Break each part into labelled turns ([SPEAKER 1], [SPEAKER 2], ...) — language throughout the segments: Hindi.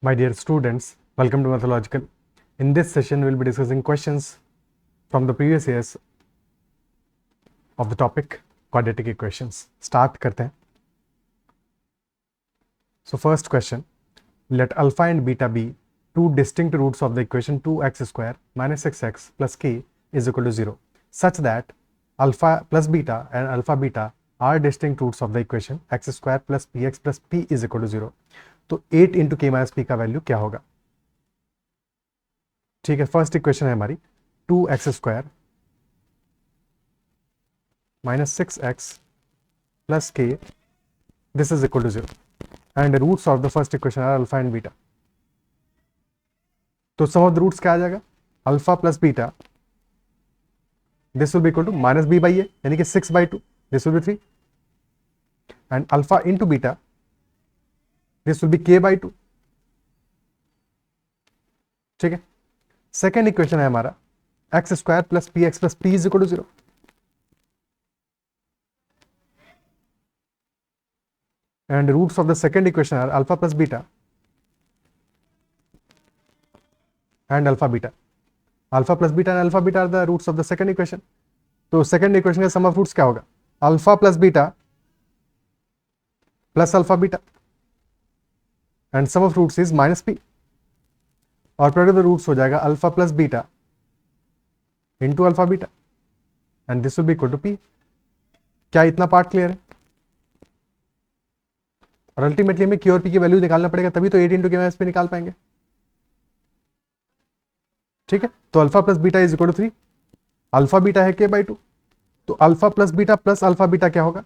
[SPEAKER 1] My dear students, welcome to Mathological. In this session, we will be discussing questions from the previous years of the topic quadratic equations. Start करते हैं. So first question, let alpha and beta be two distinct roots of the equation 2x square minus xx plus k is equal to 0, such that alpha plus beta and alpha beta are distinct roots of the equation x square plus px plus p is equal to 0. तो 8 इंटू के माइनस पी का वैल्यू क्या होगा? ठीक है, फर्स्ट इक्वेशन है हमारी 2x square minus 6x plus k, this is equal to 0 and roots of the first equation are alpha and beta. तो सम ऑफ द रूट्स क्या आ जाएगा? Alpha plus beta, this will be equal to minus b by a, यानी कि 6/2, this will be 3 and alpha into beta, this will be k/2. ठीक है, सेकेंड इक्वेशन है हमारा x square plus p x plus p is equal to 0 and roots of the second equation are alpha plus beta and alpha beta. Alpha plus beta and alpha beta are the roots of the second equation. तो सेकेंड इक्वेशन का सम ऑफ रूट्स क्या होगा? Alpha plus beta plus alpha beta and sum of roots is minus p, और प्रोडक्ट ऑफ द रूट्स हो जाएगा alpha plus beta into alpha beta and this will be equal to p. क्या इतना पार्ट क्लियर है? और अल्टीमेटली हमें क्यू और पी की वैल्यू निकालना पड़ेगा, तभी तो 8 इंटू के माइनस पी निकाल पाएंगे. ठीक है, तो alpha plus beta is equal to 3, alpha beta है k/2, तो alpha plus beta plus alpha beta क्या होगा?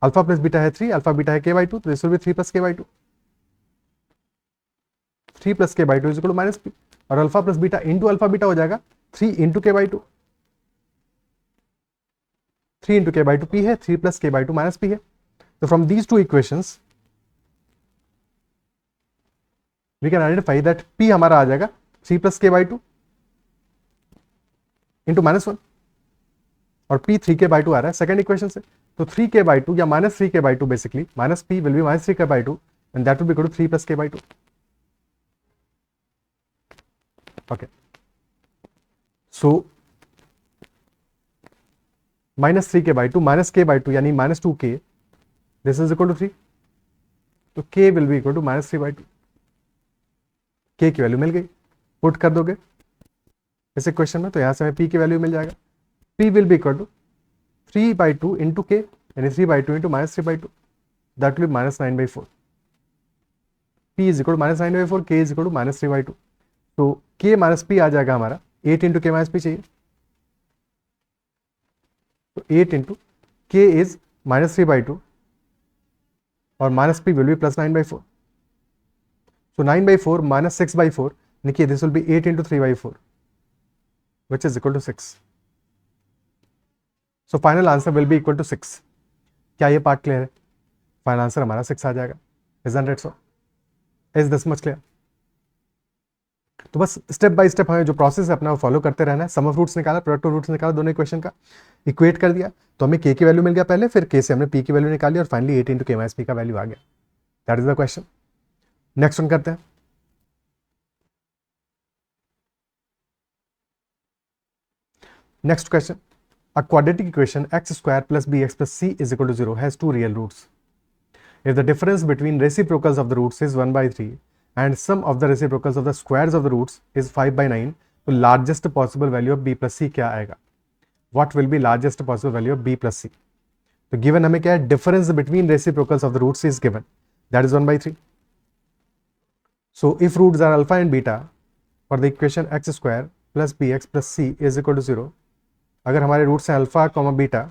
[SPEAKER 1] अल्फा प्लस बीटा है 3, अल्फा बीटा है k/2, तो this will be 3 plus k/2. 3 plus k/2 is equal to minus p, और alpha plus beta into alpha beta हो जाएगा 3 into k/2. 3 into k/2 P है, 3 प्लस k/2 माइनस पी है. तो from these two equations we can identify that p हमारा आ जाएगा 3 प्लस k/2 इंटू -1, और p 3k/2 आ रहा है सेकेंड इक्वेशन से. तो 3k/2 या -3k/2 basically, minus p will be -3k/2 and that will be equal to 3 plus k/2. Okay, so -3k/2 minus k/2 यानी -2k, this is equal to 3. तो k will be equal to -3/2. k की वैल्यू मिल गई, पुट कर दोगे इस इक्वेशन में, तो यहां से हमें p की वैल्यू मिल जाएगा. p will be equal to 3/2 into k, यानी 3/2 into -3/2, that will be -9/4. p is equal to -9/4, k is equal to -3/2. तो k माइनस पी आ जाएगा हमारा 8 इंटू के माइनस पी चाहिए, तो 8 इंटू के इज -3/2 और minus p will be plus 9/4. So 9/4 minus 6/4, देखिए this will be 8 into 3/4 which is equal to 6. So final answer will be equal to 6. क्या ये पार्ट क्लियर है? फाइनल आंसर हमारा 6 आ जाएगा. Isn't it so? Is this much clear? तो बस स्टेप बाय स्टेप हमें जो प्रोसेस है अपना वो फॉलो करते रहना है. सम ऑफ रूट्स निकाला, प्रोडक्ट ऑफ रूट्स निकाला, दोनों इक्वेशन का इक्वेट कर दिया, तो हमें के की वैल्यू मिल गया पहले, फिर के से हमने पी की वैल्यू निकाली और finally 8 into k minus p का वैल्यू आ गया. That is the question. Next one करते हैं. Next question, a quadratic equation x square plus bx plus c is equal to 0 has two real roots. If the difference between reciprocals of the roots is 1/3 and sum of the reciprocals of the squares of the roots is 5/9, तो largest possible value of b plus c क्या आएगा? What will be largest possible value of b plus c? तो given हमें क्या है? difference between reciprocals of the roots is given, that is 1/3. So if roots are alpha and beta for the equation x square plus bx plus c is equal to 0, अगर हमारे रूट्स हैं alpha comma beta,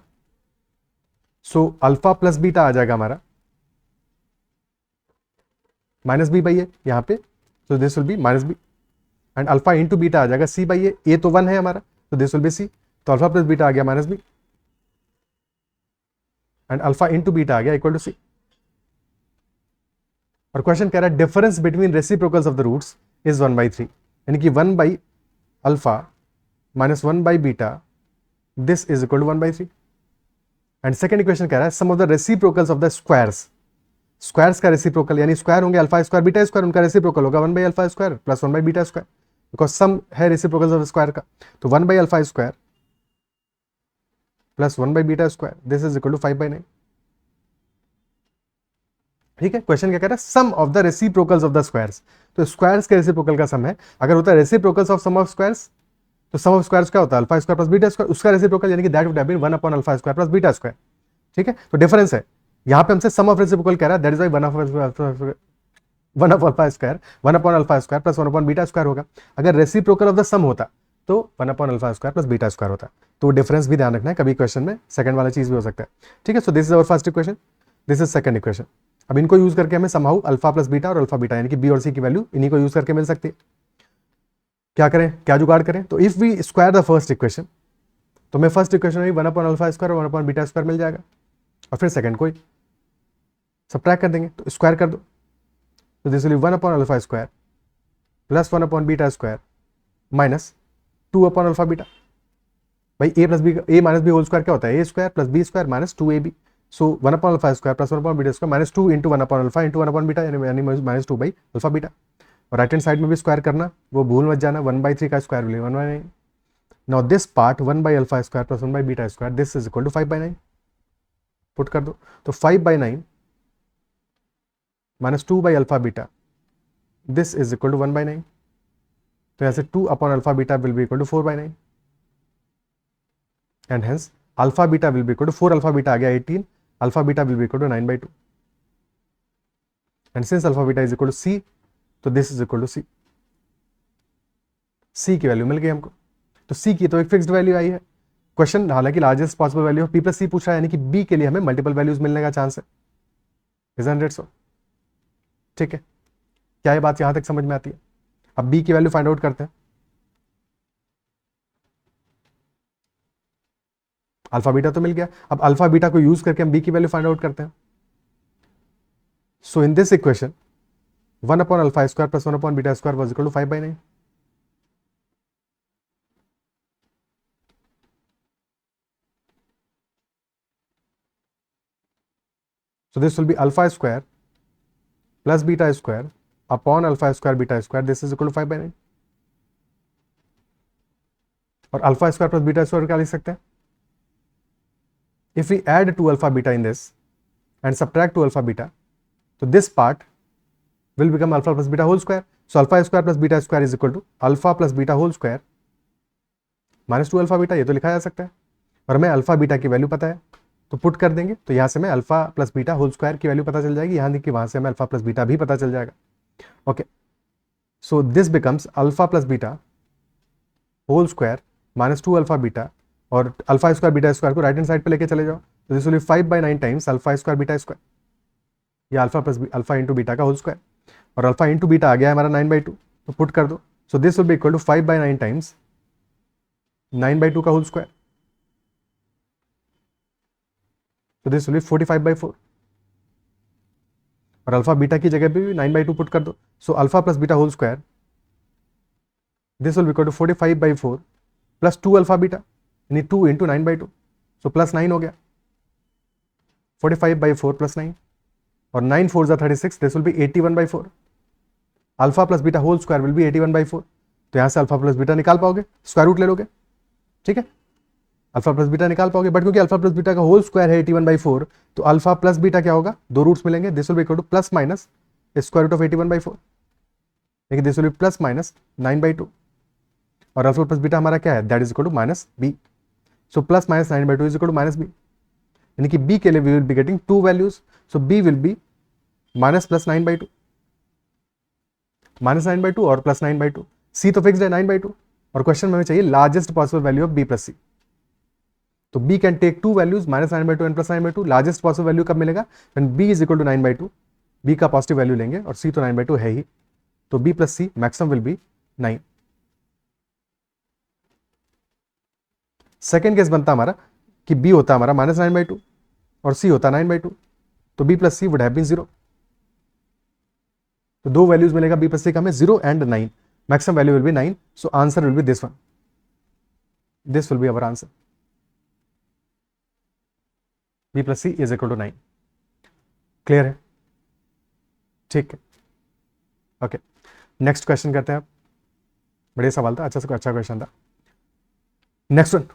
[SPEAKER 1] so alpha plus beta आ जाएगा हमारा माइनस बी बाई ए यहाँ पे, तो this will be minus b, and alpha into beta आ जाएगा सी बाई ए. ए तो 1 है हमारा, तो दिस विल बी सी, तो अल्फा प्लस बीटा आ गया minus b and alpha into beta आ गया इक्वल टू सी. और क्वेश्चन कह रहा है difference between reciprocals of the roots is 1/3, यानी कि 1 by alpha minus 1 by beta, this is equal to 1/3. And second equation कह रहा है sum of the reciprocals of the squares squares का रेसिप्रोकल यानी स्क्वायर होंगे अल्फा स्क्वायर बीटा स्क्वायर, उनका रेसिप्रोकल होगा 1 by alpha square plus 1 by beta square, because sum है रेसिप्रोकल ऑफ स्क्वायर का। तो 1 by alpha square plus 1 by beta square this is equal to 5/9। ठीक है, क्वेश्चन क्या कह रहा है, sum of the reciprocals of the squares. तो स्क्वायर्स के रेसिप्रोकल का सम है, अगर होता है reciprocals of sum of squares, तो सम ऑफ स्क्वायर्स क्या होता है, alpha square plus beta square, उसका रेसिप्रोकल यानी कि that would have been 1 upon alpha square plus beta square. ठीक है, तो डिफरेंस है यहां पे हमसे सम ऑफ रेसिप्रोकल कह रहा है, that is why 1 of alpha square 1 upon alpha square plus 1 upon beta square होगा। अगर रेसिप्रोकल ऑफ द सम होता तो 1 upon alpha square plus beta square होता। तो डिफरेंस भी ध्यान रखना है, कभी क्वेश्चन में सेकंड वाला चीज भी हो सकता है। ठीक है, so this is our first equation, this is second equation. अब इनको यूज करके हमें समहाउ अल्फा प्लस बीटा और अल्फा बीटा यानी कि बी और सी की वैल्यू इन्हीं को यूज करके मिल सकती है। क्या करें, क्या जुगाड़ करें, तो if we square the first equation, तो मैं फर्स्ट इक्वेशन में 1 अपॉन अल्फा स्क्वायर और 1 अपॉन बीटा स्क्वायर मिल जाएगा, और फिर सेकंड को सब्ट्रैक्ट कर देंगे, तो स्क्वायर कर दो, तो this will be 1 upon alpha square plus 1 upon beta square minus 2 upon alpha beta. भाई a plus b, a minus b whole square क्या होता है, a square plus b square minus 2ab। So 1 upon alpha square plus 1 upon beta square minus 2 into 1 upon alpha into 1 upon beta यानी माइनस 2 बाई अल्फा बीटा। और राइट हैंड साइड में भी स्क्वायर करना, वो भूल मत जाना, 1/3 का square will 1/9। Now this part 1 by alpha square plus 1 by beta square this is equal to 5/9। Put कर दो, तो 5/9 minus 2 by alpha beta this is equal to 1/9। तो यहाँ से 2 upon alpha beta will be equal to 4/9 and hence alpha beta will be equal to 4 alpha beta आ गया 18, alpha beta will be equal to 9/2 and since alpha beta is equal to C, तो this is equal to C. C की वैल्यू मिल गई हमको, तो सी की तो एक फिक्स्ड वैल्यू आई है। क्वेश्चन हालांकि largest possible value of p plus c पूछ रहा है, यानी कि बी के लिए हमें मल्टीपल वैल्यूज मिलने का चांस है, इजंट इट सो। ठीक है, क्या ये बात यहां तक समझ में आती है? अब बी की वैल्यू फाइंड आउट करते हैं। अल्फा बीटा तो मिल गया, अब अल्फा बीटा को यूज करके हम बी की वैल्यू फाइंड आउट करते हैं। So in this equation 1 upon alpha square plus 1 upon beta square was equal to 5/9। So this will be alpha square plus beta square upon alpha square beta square. This is equal to 5/9. और alpha square plus beta square क्या लिख सकते हैं? If we add 2 alpha beta in this and subtract 2 alpha beta, so this part will become alpha plus beta whole square. So alpha square plus beta square is equal to alpha plus beta whole square minus 2 alpha beta, ये तो लिखा जा सकता है। और हमें अल्फा बीटा की वैल्यू पता है, तो पुट कर देंगे, तो यहाँ से हमें alpha plus beta whole square की वैल्यू पता चल जाएगी, यहाँ देखिए वहाँ से हमें अल्फा प्लस बीटा भी पता चल जाएगा। Okay, so this becomes alpha plus beta whole square minus 2 alpha beta, और अल्फा स्क्वायर बीटा स्क्वायर को राइट हैंड साइड पे लेके चले जाओ, तो this will be 5/9 times alpha square beta square, या alpha plus alpha into beta का होल स्क्वायर, और अल्फा इंटू बीटा आ गया हमारा 9/2, तो पुट कर दो, so this will be equal to 5/9 times 9/2 का होल स्क्वायर, तो दिस विल बी 45/4, और अल्फा बीटा की जगह पे भी 9/2 पुट कर दो, so alpha plus beta whole square this will be equal to 45/4 plus 2 alpha beta यानी 2 इंटू 9/2, सो प्लस 9 हो गया, 45/4 प्लस 9, और 9 4 जा 36, this will be 81/4। Alpha plus beta whole square will be 81/4, तो यहां से अल्फा प्लस बीटा निकाल पाओगे, स्क्वायर रूट ले लोगे। ठीक है, अल्फा प्लस बीटा निकाल पाओगे, बट क्योंकि अल्फा प्लस बीटा का होल स्क्वायर है 81/4, तो अल्फा प्लस बीटा क्या होगा, दो रूट्स मिलेंगे, this will be equal to plus minus square root of 81/4, लेकिन this will be plus minus 9/2, और अल्फा प्लस बीटा हमारा क्या है, that is equal to minus b, so plus minus 9/2 is equal to minus b, यानी कि बी के लिए we will be getting two values, so b will be minus plus 9/2, minus 9/2 और प्लस 9/2, सी तो फिक्स्ड है 9/2, और क्वेश्चन में हमें चाहिए largest possible value of b plus c, तो b can take two values minus 9/2 and plus 9/2, largest possible value कब मिलेगा, when b is equal to 9/2, b का पॉजिटिव वैल्यू लेंगे, और c तो 9/2 है ही, तो b plus c maximum will be 9। Second case बनता हमारा कि b होता हमारा माइनस 9/2 और c होता 9/2, तो b plus c would have been 0, तो दो वैल्यूज मिलेगा b प्लस सी का हमें 0 and 9, maximum value will be 9, so answer will be this one, this will be our answer, b plus C is equal to 9। Clear है? ठीक है, ओके। नेक्स्ट क्वेश्चन करते हैं आप। बढ़िया सवाल था, अच्छा से अच्छा क्वेश्चन था। नेक्स्ट वन,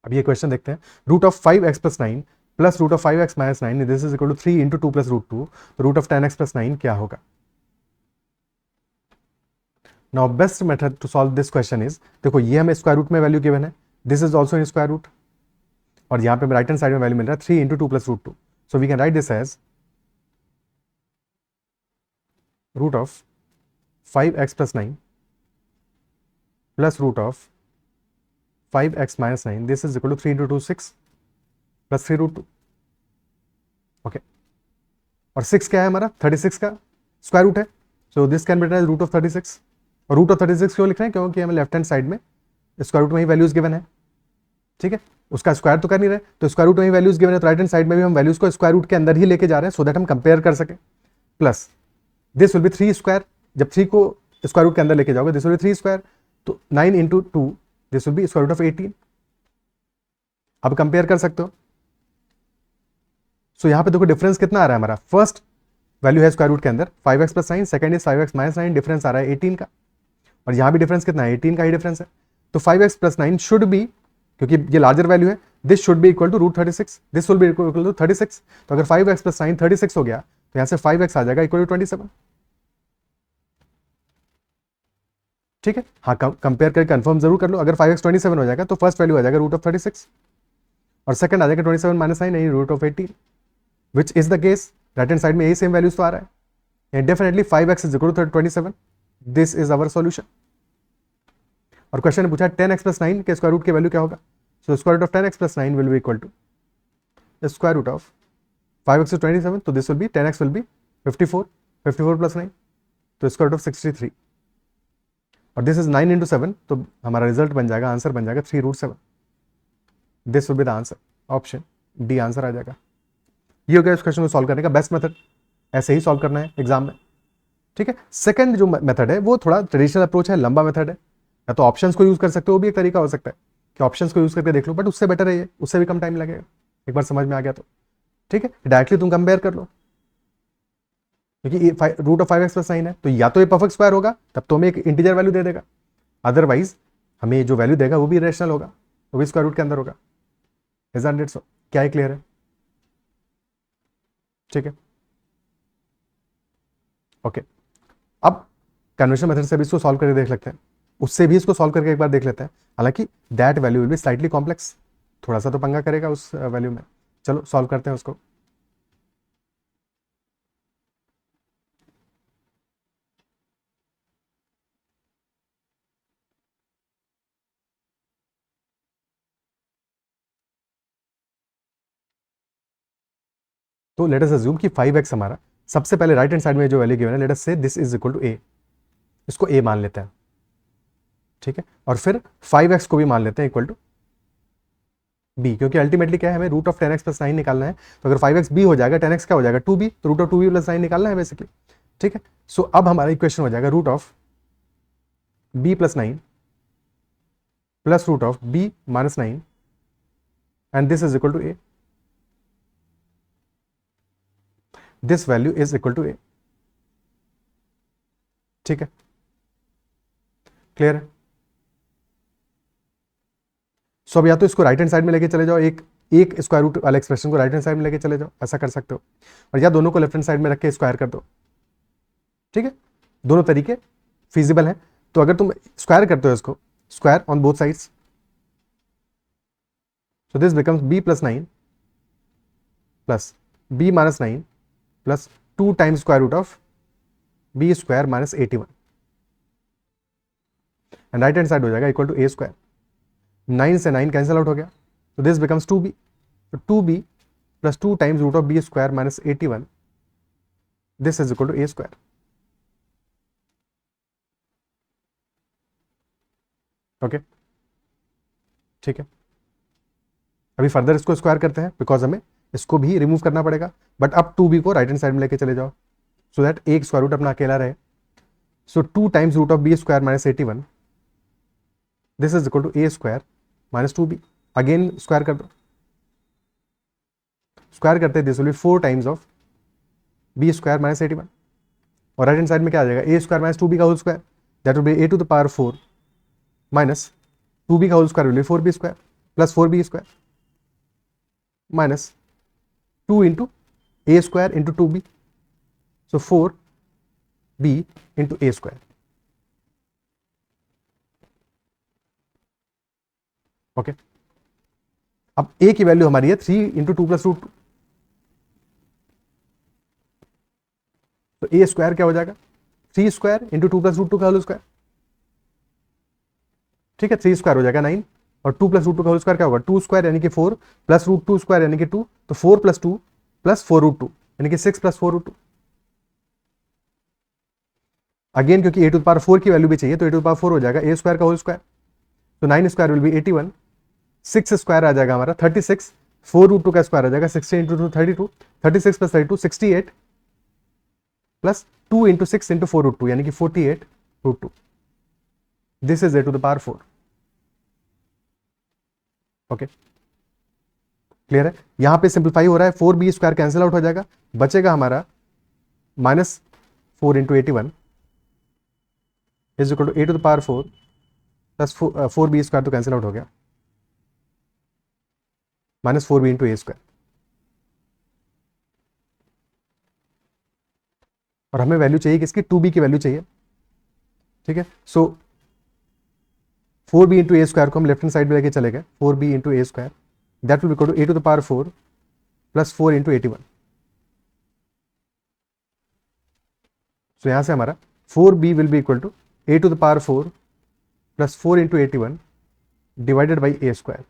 [SPEAKER 1] अब ये क्वेश्चन देखते हैं। Root of 5x plus 9 plus root of 5x minus 9 this is equal to 3 into 2 plus root 2, तो रूट ऑफ 10x प्लस 9 क्या होगा? Now best method to solve this question is, देखो ये हमें स्क्वायर रूट में वैल्यू गिवन है, this is also in square root, और यहाँ पे राइट हैंड साइड में वैल्यू मिल रहा है 3 into 2 plus root 2, so we can write this as root of 5x plus 9 plus root of 5x minus 9 this is equal to 3 into 2 6 plus 3 root 2, okay. और 6 क्या है हमारा? 36 का स्क्वायर रूट है, so this can be written as root of 36। और रूट ऑफ 36 क्यों लिख रहे हैं? क्योंकि हमें लेफ्ट हैंड साइड में स्क्वायर रूट में ही वैल्यूज गिवन है, ठीक है। उसका स्क्वायर तो कर नहीं रहे, तो स्क्वायर रूट में ही वैल्यूज गिवन है, तो राइट हैंड साइड में भी हम वैल्यूज को स्क्वायर रूट के अंदर ही लेके जा रहे हैं, सो दैट हम कंपेयर कर सके। Plus this will be 3 square, जब 3 को स्क्वायर रूट के अंदर लेके जाओगे दिस विल बी 3 स्क्वायर, तो 9 into 2 this will be square root of 18। अब कंपेयर कर सकते हो, सो यहां पे देखो डिफरेंस कितना आ रहा है हमारा। फर्स्ट वैल्यू है स्क्वायर रूट के अंदर 5x plus 9, second is 5x minus 9, difference आ रहा है 18 का, और यहां भी डिफरेंस कितना है? 18 का ही डिफरेंस है। तो 5x प्लस 9 शुड बी, क्योंकि ये लार्जर वैल्यू है, this should be equal to root 36, this will be equal to 36। तो अगर 5x प्लस 9 36 हो गया, तो यहां से 5x आ जाएगा इक्वल टू 27, ठीक है। हाँ, कंपेयर करके कंफर्म जरूर कर लो। अगर 5x 27 हो जाएगा तो फर्स्ट वैल्यू आ जाएगा रूट ऑफ 36, और सेकंड आ जाएगा 27 माइनस 9 यानी root of 18, which is the case right hand side में यही सेम वैल्यूज तो आ रहा है, definitely 5x is equal to 27। This is our solution. और क्वेश्चन ने पूछा 10x प्लस 9 के स्क्वायर रूट की वैल्यू क्या होगा? So square root of 10x plus 9 will be equal to square root of 5x is 27, तो this will be 10x will be 54, 54 plus 9, तो स्क्वायर रूट ऑफ 63, और दिस इज 9 इंटू 7, तो हमारा रिजल्ट बन जाएगा, आंसर बन जाएगा 3 root 7। This will be the answer, option D answer आ जाएगा। ये हो गया इस क्वेश्चन को सॉल्व करने का बेस्ट मेथड, ऐसे ही सॉल्व करना है एग्जाम में, ठीक है। सेकंड जो मेथड है वो थोड़ा ट्रेडिशनल अप्रोच है, लंबा मेथड है, या तो ऑप्शंस को यूज कर सकते हो, वो भी एक तरीका हो सकता है कि ऑप्शंस को यूज करके देख लो, बट उससे बेटर है ये, उससे भी कम टाइम लगेगा, एक बार समझ में आ गया तो, ठीक है। डायरेक्टली तुम कंपेयर कर लो, क्योंकि रूट ऑफ 5x प्लस 9 है, तो या तो ये परफेक्ट स्क्वायर होगा, तब तो हमें एक इंटीजर वैल्यू दे देगा, अदरवाइज हमें जो वैल्यू देगा वो भी रेशनल होगा, वो भी स्क्वायर रूट के अंदर होगा। Is that it? सो क्या है, क्लियर है? ठीक है, ओके। अब कन्वेंशन मेथड से भी इसको सॉल्व करके देख लेते हैं, उससे भी इसको सॉल्व करके एक बार देख लेते हैं, हालांकि that value will be slightly complex, थोड़ा सा तो पंगा करेगा उस वैल्यू में। चलो सॉल्व करते हैं उसको। तो लेट अस अज्यूम कि 5x हमारा सबसे पहले राइट हैंड साइड में जो वैल्यू गिवन है, let us say this is equal to a, इसको a मान लेते हैं, ठीक है। और फिर 5x को भी मान लेते हैं इक्वल टू b, क्योंकि अल्टीमेटली क्या है, हमें रूट ऑफ 10x प्लस 9 निकालना है, तो अगर 5x b हो जाएगा 10x क्या हो जाएगा 2b, तो रूट ऑफ 2b प्लस 9 निकालना है बेसिकली, ठीक है। सो अब हमारा इक्वेशन हो जाएगा root of b plus 9 plus root of b minus 9 and this is equal to a, this value is equal to a, ठीक है, क्लियर है। सो अब या तो इसको राइट हैंड साइड में लेके चले जाओ, एक स्क्वायर रूट वाले एक्सप्रेशन को राइट हैंड साइड में लेके चले जाओ, ऐसा कर सकते हो, और या दोनों को लेफ्ट हैंड साइड में रख के स्क्वायर कर दो, ठीक है। दोनों तरीके फिजिबल हैं, तो अगर तुम स्क्वायर करते हो इसको, square on both sides, so this becomes b plus 9 plus b minus 9 plus 2 times square root of b square minus 81, and right hand side हो जाएगा इक्वल टू a स्क्वायर। 9 से 9 कैंसिल आउट हो गया, तो दिस बिकम्स 2b, तो 2b plus 2 times root of b square minus 81, this is equal to a square, okay, ठीक है। अभी फर्दर इसको स्क्वायर करते हैं, बिकॉज हमें इसको भी रिमूव करना पड़ेगा, बट अब 2b को राइट हैंड साइड में लेके चले जाओ, सो दैट एक स्क्वायर रूट अपना अकेला रहे, so 2 times root of b square minus 81, this is equal to a square minus 2b, again square कर दो, स्क्वायर करते this will be 4 times of b square minus 81, और राइट हैंड साइड में क्या आ जाएगा, ए स्क्वायर माइनस 2b का whole square, that will be a to the power 4 minus 2b का whole square will be 4b square plus 4b square minus 2 into a square into 2b, so 4b into a square. Okay, अब a की वैल्यू हमारी है 3 इंटू 2 प्लस रूट 2, तो ए स्क्वायर क्या हो जाएगा, 3 स्क्वायर इंटू 2 प्लस रूट 2 का होल स्क्वायर. ठीक है, 3 स्क्वायर हो जाएगा 9, और 2 प्लस रूट 2 का होल स्क्वायर क्या होगा, 2 स्क्वायर यानी कि 4 प्लस रूट 2 स्क्वायर यानी कि 2, तो 4 प्लस 2 प्लस 4 रूट 2 यानी कि 6 प्लस 4 रूट 2. अगेन क्योंकि ए टू द पावर 4 की वैल्यू भी चाहिए, तो ए टू द पावर 4 हो जाएगा ए स्क्वायर का होल स्क्वायर, तो 9 स्क्वायर विल बी 81, 6 स्क्वायर आ जाएगा हमारा 36, 4 रूट 2 का स्क्वायर आ जाएगा 60 इंटू 2 32, 36 प्लस 32 68 प्लस 2 इंटू 6 इंटू 4 रूट 2 यानी कि 48 root 2. This is a to the power 4. Okay, clear है. यहां पे सिंप्लीफाई हो रहा है, 4b स्क्वायर कैंसिल आउट हो जाएगा, बचेगा हमारा minus 4 into 81 is equal to a to the power 4 plus 4b square, तो कैंसिल आउट हो गया, minus 4b into a square. और हमें वैल्यू चाहिए किसकी, 2b की वैल्यू चाहिए. ठीक है, सो 4b इंटू ए स्क्वायर को हम लेफ्ट हैंड साइड में लेके चले गए, 4b into a square that will equal to a to the power 4 plus 4 into 81. So यहां से हमारा 4b will be equal to a to the power 4 plus 4 into 81 divided by a square.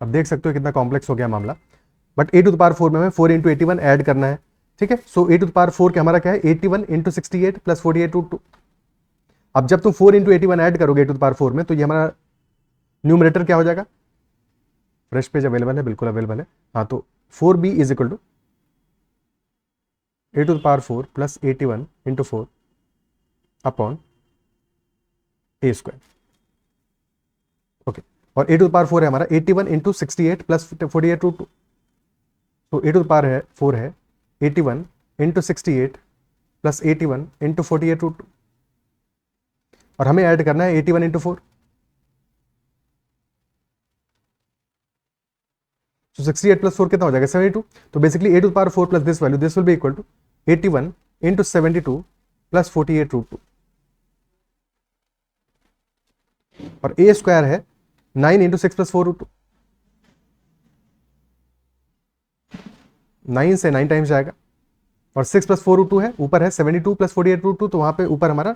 [SPEAKER 1] अब देख सकते हो कितना कॉम्प्लेक्स हो गया मामला, but a to the power 4 में हमें 4 इंटू 81 ऐड करना है. ठीक है, सो ए टू द पावर 4 के हमारा क्या है, 81 इंटू 68 प्लस 48 रूट 2. अब जब तुम 4 इंटू 81 ऐड करोगे ए टू द पावर 4 में, तो ये हमारा न्यूमरेटर क्या हो जाएगा, फ्रेश पेज अवेलेबल है, बिल्कुल अवेलेबल है. हाँ, तो 4b is equal to a to the power 4 plus 81 into 4 upon a square. Okay, और ए टू द पावर 4 है हमारा 81 इंटू 68 प्लस 48 रूट 2, तो ए टू द पावर है 4 है 81 इंटू 68 प्लस 81 इंटू 48 रूट 2, और हमें ऐड करना है 81 इंटू 4, तो 68 प्लस 4 कितना हो जाएगा 72. तो basically a to the power 4 plus this value, this will be equal to 81 into 72 plus 48 root 2, और ए स्क्वायर है 9 इंटू 6 प्लस 4 रूट 2, 9 से 9 टाइम्स जाएगा, और 6 प्लस 4 रूट 2 है, ऊपर है 72 प्लस 48 रूट 2, तो वहां पे ऊपर हमारा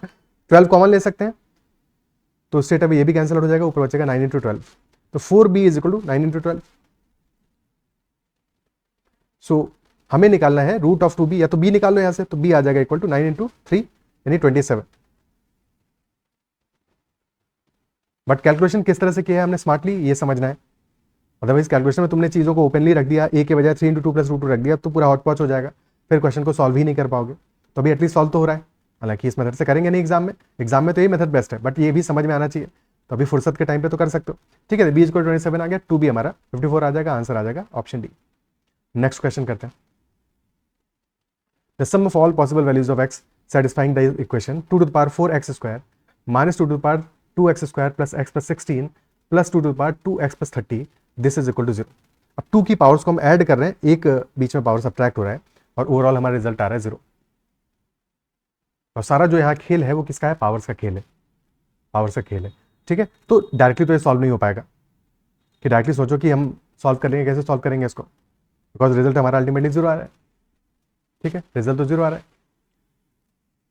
[SPEAKER 1] 12 कॉमन ले सकते हैं, तो स्टेट अभी ये भी कैंसिल हो जाएगा, ऊपर बचेगा 9 इंटू 12, तो 4b is equal to 9 into 12. So हमें निकालना है रूट ऑफ 2b, या तो b निकाल लो यहां से, तो b आ जाएगा इक्वल टू 9 इंटू 3 यानी 27. बट कैलकुलेशन किस तरह से किया है हमने स्मार्टली, ये समझना है. अदरवाइज कैलकुलेशन में तुमने चीज़ों को ओपनली रख दिया, ए के बजाय 3 इंटू 2 प्लस रूट 2 रख दिया, तो पूरा हॉट पॉच हो जाएगा, फिर क्वेश्चन को सॉल्व ही नहीं कर पाओगे. तो अभी एटलीस्ट सॉल्व तो हो रहा है, हालांकि इस मेथड से करेंगे नहीं एग्जाम में तो ये मेथड बेस्ट है, बट ये भी समझ में आना चाहिए, तो अभी फुर्सत के टाइम पे तो कर सकते हो. ठीक है, b को 27 आ गया, 2b हमारा 54 आ जाएगा, आंसर आ जाएगा ऑप्शन डी. नेक्स्ट क्वेश्चन करते हैं. The sum of all possible values of x satisfying the equation 2 to the power 4x square minus 2 to the power 2x square plus x plus 16 plus 2 to the power 2x plus 30 this is equal to 0. अब 2 की पावर्स को हम ऐड कर रहे हैं, एक बीच में पावर सब्ट्रैक्ट हो रहा है, और ओवरऑल हमारा रिजल्ट आ रहा है 0. और सारा जो यहाँ खेल है वो किसका है, पावर्स का खेल है, पावर्स का खेल है. ठीक है, तो डायरेक्टली तो ये सॉल्व नहीं हो पाएगा, कि डायरेक्टली सोचो कि हम सॉल्व करेंगे, कैसे सॉल्व करेंगे इसको, बिकॉज रिजल्ट हमारा अल्टीमेटली 0 आ रहा है. ठीक है, रिजल्ट तो 0 आ रहा है.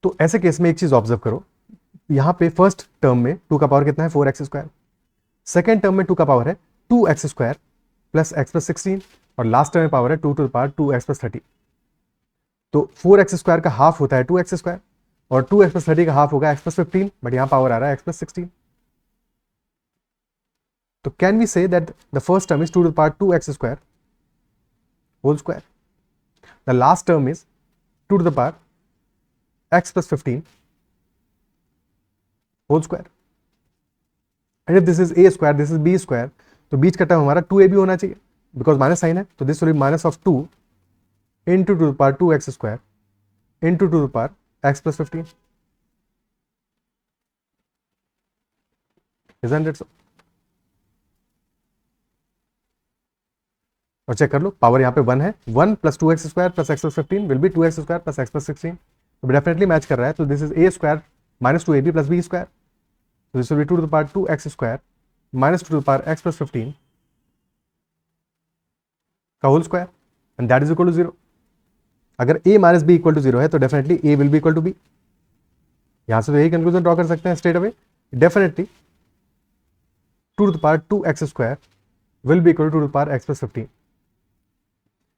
[SPEAKER 1] तो ऐसे केस में एक चीज ऑब्जर्व करो, यहां पे फर्स्ट टर्म में 2 का पावर कितना है 4x स्क्वायर, सेकेंड टर्म में 2 का पावर है 2x square plus x plus 16, और लास्ट टर्म में पावर है 2 to the power 2x plus 30. तो 4x स्क्वायर का हाफ होता है 2x स्क्वायर, और 2x प्लस 30 का हाफ होगा x प्लस 15, बट यहां पावर आ रहा है x प्लस 16. तो can we say that the first term is 2 to the power 2x square whole square, the last term is 2 to the power x plus 15 whole square. And if this is a square, this is b square, तो बीच का टर्म हमारा 2ab होना चाहिए बिकॉज माइनस साइन है, तो this will be minus of 2 into to the power 2x square into to the power x plus 15. Isn't it so? और चेक कर लो, पावर यहाँ पे 1 है, 1 plus 2x square plus x plus 15 will be 2x square plus x plus 16. तो डेफिनेटली मैच कर रहा है, तो this is a square minus 2ab plus b square. So this will be 2 to the power 2x square minus 2 to the power x plus 15 का whole square and that is equal to 0. अगर a minus b equal to 0 है तो definitely a will be equal to b. यहां से तो यही कंक्लूजन ड्रॉ कर सकते हैं straight away. Definitely 2 to the power 2x square will be equal to 2 to the power x plus 15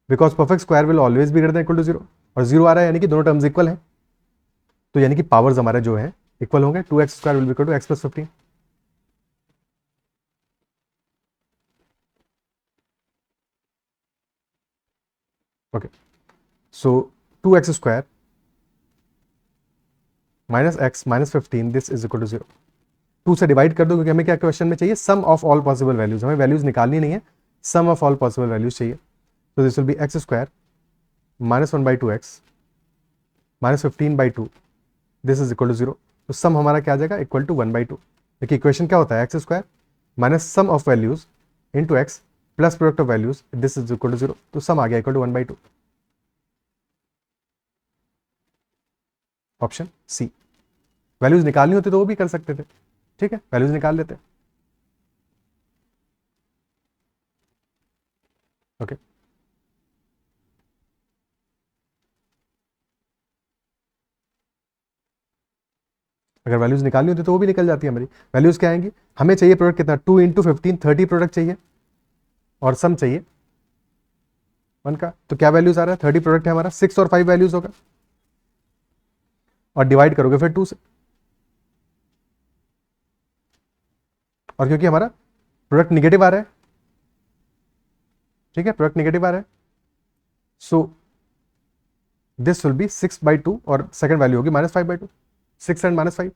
[SPEAKER 1] because perfect square will always be greater than equal to 0. और 0 आ रहा है यानी कि दोनों टर्म्स इक्वल हैं, तो यानी कि पावर्स हमारे जो है इक्वल होंगे. 2x square will be equal to x plus 15. Okay, so 2x square minus x minus 15 this is equal to 0. 2 से डिवाइड कर दो क्योंकि हमें क्या क्वेश्चन में चाहिए, sum of all possible values. हमें वैल्यूज निकालनी नहीं है, sum of all possible values चाहिए. तो this will be x square minus 1/2x minus 15/2 this is equal to 0. तो सम हमारा क्या आ जाएगा, इक्वल टू 1/2. देखिए इक्वेशन क्या होता है, x square minus sum of values into x plus product of values this is equal to 0. तो सम आ गया equal to 1/2. Option C. Values निकालनी होती तो वो भी कर सकते थे. ठीक है, वैल्यूज निकाल लेते हैं. ओके, अगर वैल्यूज निकालनी होती तो वो भी निकल जाती है हमारी. वैल्यूज क्या आएंगी, हमें चाहिए प्रोडक्ट कितना, 2 इंटू 15 30 प्रोडक्ट चाहिए और सम चाहिए 1 का. तो क्या वैल्यूज आ रहा है, 30 प्रोडक्ट है हमारा, 6 और 5 वैल्यूज होगा और डिवाइड करोगे फिर 2 से. और क्योंकि हमारा प्रोडक्ट निगेटिव आ रहा है, ठीक है, प्रोडक्ट निगेटिव आ रहा है, सो दिस विल बी 6/2 और सेकंड वैल्यू होगी -5/2. 6 एंड -5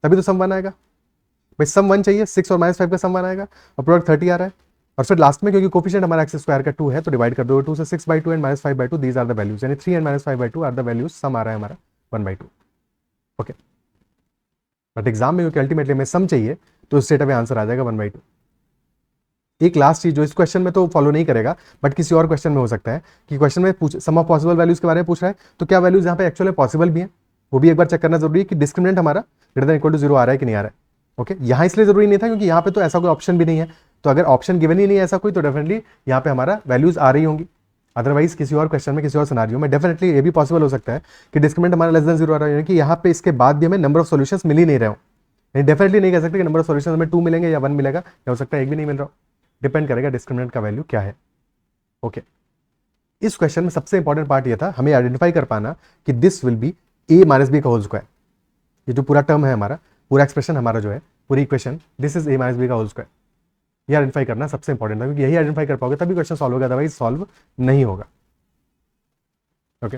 [SPEAKER 1] तभी तो सम 1 आएगा भाई. सम 1 चाहिए, 6 और -5 का सम 1 आएगा और प्रोडक्ट 30 आ रहा है. और फिर लास्ट में क्योंकि कोफिशिएंट हमारा एक्स स्क्वायर का 2 है तो डिवाइड कर दो 2 से. 6/2 and -5/2 these are the values, यानी 3 and -5/2 are the values. Sum आ रहा है हमारा 1/2. ओके, बट एग्जाम में क्योंकि अल्टीमेटली हमें सम चाहिए तो स्ट्रेट अवे आंसर आ जाएगा 1/2. एक लास्ट चीज जो इस क्वेश्चन में तो फॉलो नहीं करेगा बट किसी और क्वेश्चन में हो सकता है कि क्वेश्चन में सम ऑफ पॉसिबल वैल्यूज के बारे में पूछ रहा है, तो क्या वैल्यूज यहाँ पे एक्चुअली पॉसिबल भी है वो भी एक बार चेक करना जरूरी है कि डिस्क्रिमिनेंट हमारा ग्रेटर देन इक्वल टू 0 आ रहा है कि नहीं आ रहा है. ओके, यहाँ इसलिए जरूरी नहीं था क्योंकि यहाँ पे तो ऐसा कोई ऑप्शन भी नहीं है. तो अगर ऑप्शन गिवन ही नहीं है ऐसा कोई तो डेफिनेटली यहाँ पे हमारा वैल्यूज आ रही होंगी. अदरवाइज किसी और क्वेश्चन में किसी और सिनारियो में डेफिनेटली ये भी पॉसिबल हो सकता है कि डिस्क्रिमिनेंट हमारा लेस देन 0 आ रहा है कि यहाँ पे इसके बाद भी हमें नंबर ऑफ सॉल्यूशंस मिल ही नहीं रहे हो. डेफिनेटली नहीं कह सकते कि नंबर ऑफ सॉल्यूशंस हमें 2 मिलेंगे या 1 मिलेगा, या हो सकता है एक भी नहीं मिल रहा हो. डिपेंड करेगा डिस्क्रिमिनेंट का वैल्यू क्या है. ओके, इस क्वेश्चन में सबसे इंपॉर्टेंट पार्ट ये था हमें आइडेंटिफाई कर पाना कि this will be a minus b का होल स्क्वायर. ये जो पूरा टर्म है हमारा, पूरा एक्सप्रेशन हमारा जो है, पूरी equation this is a minus b का होल स्क्वायर. ये आइडेंटिफाई करना सबसे इंपॉर्टेंट था क्योंकि यही आइडेंटिफाई कर पाओगे तभी क्वेश्चन सॉल्व होगा, अदरवाइज सॉल्व नहीं होगा. ओके,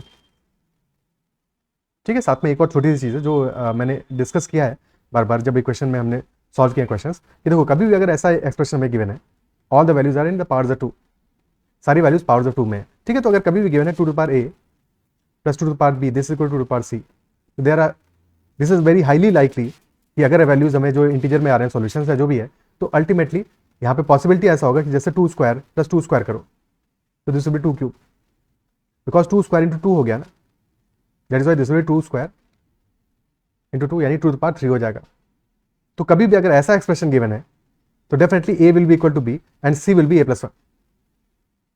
[SPEAKER 1] ठीक है. साथ में एक और छोटी सी चीज़ है जो मैंने डिस्कस किया है बार बार जब इक्वेशन में हमने सॉल्व किया क्वेश्चंस, कि देखो कभी भी अगर ऐसा एक्सप्रेशन में गिवन है all the values are in the powers of 2, सारी वैल्यूज पावर्स ऑफ 2 में है. ठीक है, तो अगर कभी भी गिवन है 2 to the power a plus 2 to the power b this is equal to 2 to the power c, तो there are this is very highly likely कि अगर वैल्यूज हमें जो इंटीजर में आ रहे हैं सॉल्यूशंस है जो भी है, तो अल्टीमेटली यहाँ पे पॉसिबिलिटी ऐसा होगा कि जैसे 2 स्क्वायर प्लस 2 स्क्वायर करो तो this will be 2 cube because 2 square into 2 हो गया ना. That is why this will be 2 square into 2 यानी 2 टू द पावर 3 हो जाएगा. तो कभी भी अगर ऐसा एक्सप्रेशन गिवन है तो definitely a will be equal to b and c will be a plus 1.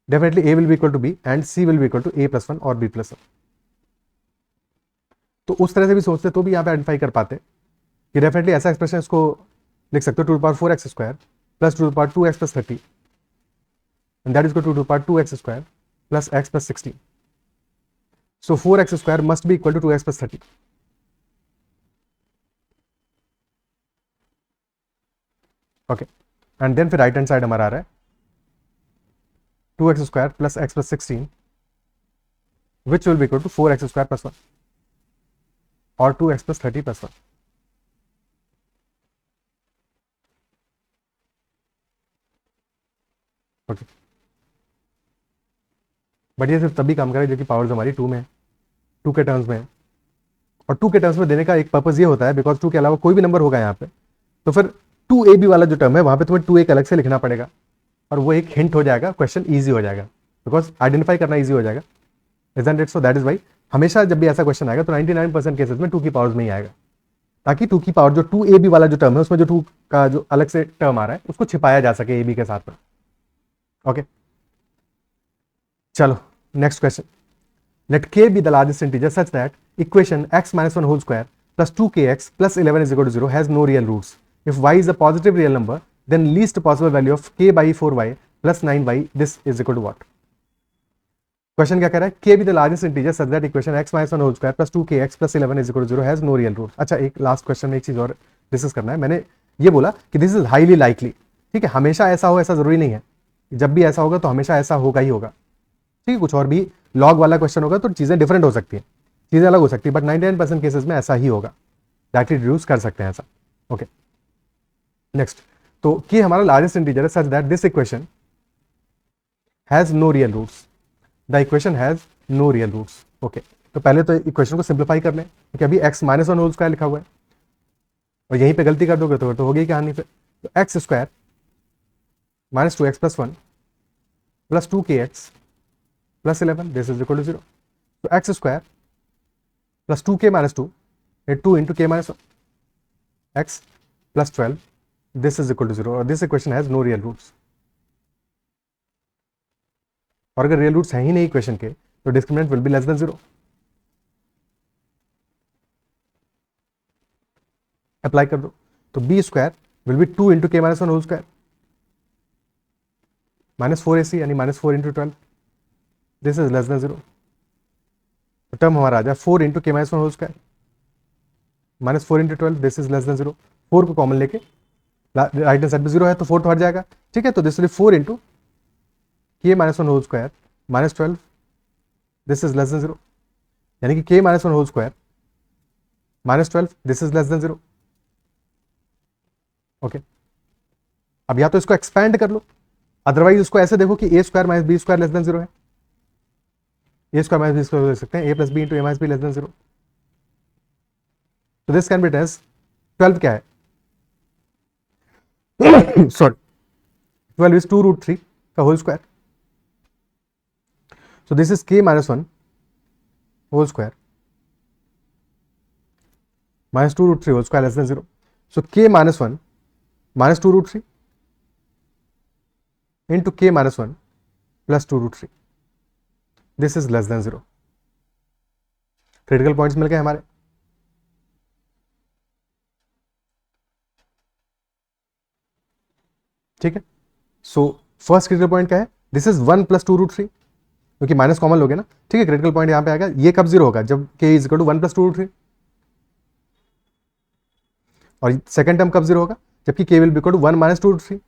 [SPEAKER 1] Definitely a will be equal to b and c will be equal to a plus 1 और b प्लस 1. तो उस तरह से भी सोचते तो भी यहाँ पे आइडेंटिफाई कर पाते कि डेफिनेटली ऐसा एक्सप्रेशन इसको लिख सकते हो 2 to the power 4x square plus 2 to the power 2x plus 30 and that is equal to 2 to the power 2x square plus x plus 16. So 4x square must be equal to 2x plus 30. Okay, and then फिर राइट हैंड साइड हमारा आ रहा है 2x square plus x plus 16 which will be equal to 4x square plus 1. और 2x plus 30 plus 1। Okay, but ये सिर्फ तभी काम करेगा जो कि पावर्स हमारी 2 में है, 2 के टर्म्स में है। और 2 के टर्म्स में देने का एक पर्पज ये होता है बिकॉज 2 के अलावा कोई भी नंबर होगा यहाँ पे तो फिर 2ab वाला जो टर्म है वहां पे तुम्हें 2 एक अलग से लिखना पड़ेगा, और वो एक हिंट हो जाएगा, क्वेश्चन ईजी हो जाएगा बिकॉज आइडेंटिफाई करना ईजी हो जाएगा। Isn't it? So that is why हमेशा जब भी ऐसा क्वेश्चन आएगा तो 99% केसेस में 2 की पावर्स में ही आएगा, ताकि 2 की पावर जो 2ab वाला जो टर्म है उसमें जो 2 का जो अलग से टर्म आ रहा है उसको छिपाया जा सके ab के साथ में। ओके, चलो next question. Let k be the largest integer such that equation x minus 1 whole square plus 2kx plus 11 is equal to 0 has no real roots. If y is a positive real number, then least possible value of k by 4y plus 9y, this is equal to what? Question क्या कह रहा है? k be the largest integer such that equation x minus 1 whole square plus 2kx plus 11 is equal to 0 has no real roots. अच्छा, एक लास्ट क्वेश्चन में एक चीज और डिस्कस करना है। मैंने ये बोला कि दिस इज हाईली लाइकली, ठीक है, हमेशा ऐसा हो ऐसा जरूरी नहीं है, जब भी ऐसा होगा तो हमेशा ऐसा होगा ही होगा, ठीक है। कुछ और भी लॉग वाला क्वेश्चन होगा तो चीजें डिफरेंट हो सकती हैं, चीजें अलग हो सकती है, बट 99% केसेस में ऐसा ही होगा, डायरेक्टली डिड्यूस कर सकते हैं ऐसा। Okay, next. तो कि हमारा लार्जेस्ट इंटीजर है such that this equation has no real roots, the equation has no real roots. Okay, तो पहले तो इक्वेशन को सिंप्लीफाई कर लें, क्योंकि अभी x माइनस 1 होल स्क्वायर लिखा हुआ है और यहीं पे गलती कर दोगे तो हो गई कहानी फिर। तो x square minus 2x plus 1 plus 2kx plus 11, this is equal to 0. So x square plus 2k minus 2, 2 into k minus 1, x plus 12, this is equal to 0. और this equation has no real roots. और अगर रियल रूट्स हैं ही नहीं इक्वेशन के तो discriminant will be less than 0. Apply कर दो तो b square will be 2 into k minus 1 whole square minus 4ac यानी minus 4 into 12, this is less than 0. Term हमारा आ जाए 4 into k minus 1 whole square minus 4 into 12, this is less than 0. 4 को कॉमन लेके राइट हैंड साइड पे 0 है तो 4 तो हट जाएगा, ठीक है। तो this will 4 into k minus 1 whole square minus 12, this is less than 0. यानी कि k minus 1 whole square minus 12, this is less than 0. Okay, अब या तो इसको एक्सपैंड कर लो, अदरवाइज इसको ऐसे देखो कि a square minus b square less than 0 है, a square minus b square देख सकते हैं, a plus b into a minus b less than 0. तो this can be written as 12 क्या है सॉरी 12 इज 2 रूट 3 का whole square. So this is k minus 1 whole square minus 2 root 3 whole square less than 0. So k minus 1 minus 2 root 3 into k minus 1 plus 2 root 3. This is less than 0. Critical points मिल गए हमारे. ठीक है. So first critical point क्या है? This is 1 plus 2 root 3. क्योंकि माइनस कॉमन लोगे ना, ठीक है. क्रिटिकल पॉइंट यहां पे आएगा, ये कब 0 होगा? जब k is equal to 1 plus 2 root 3. और सेकंड टर्म कब 0 होगा? जबकि k will be equal to 1 minus 2 root 3.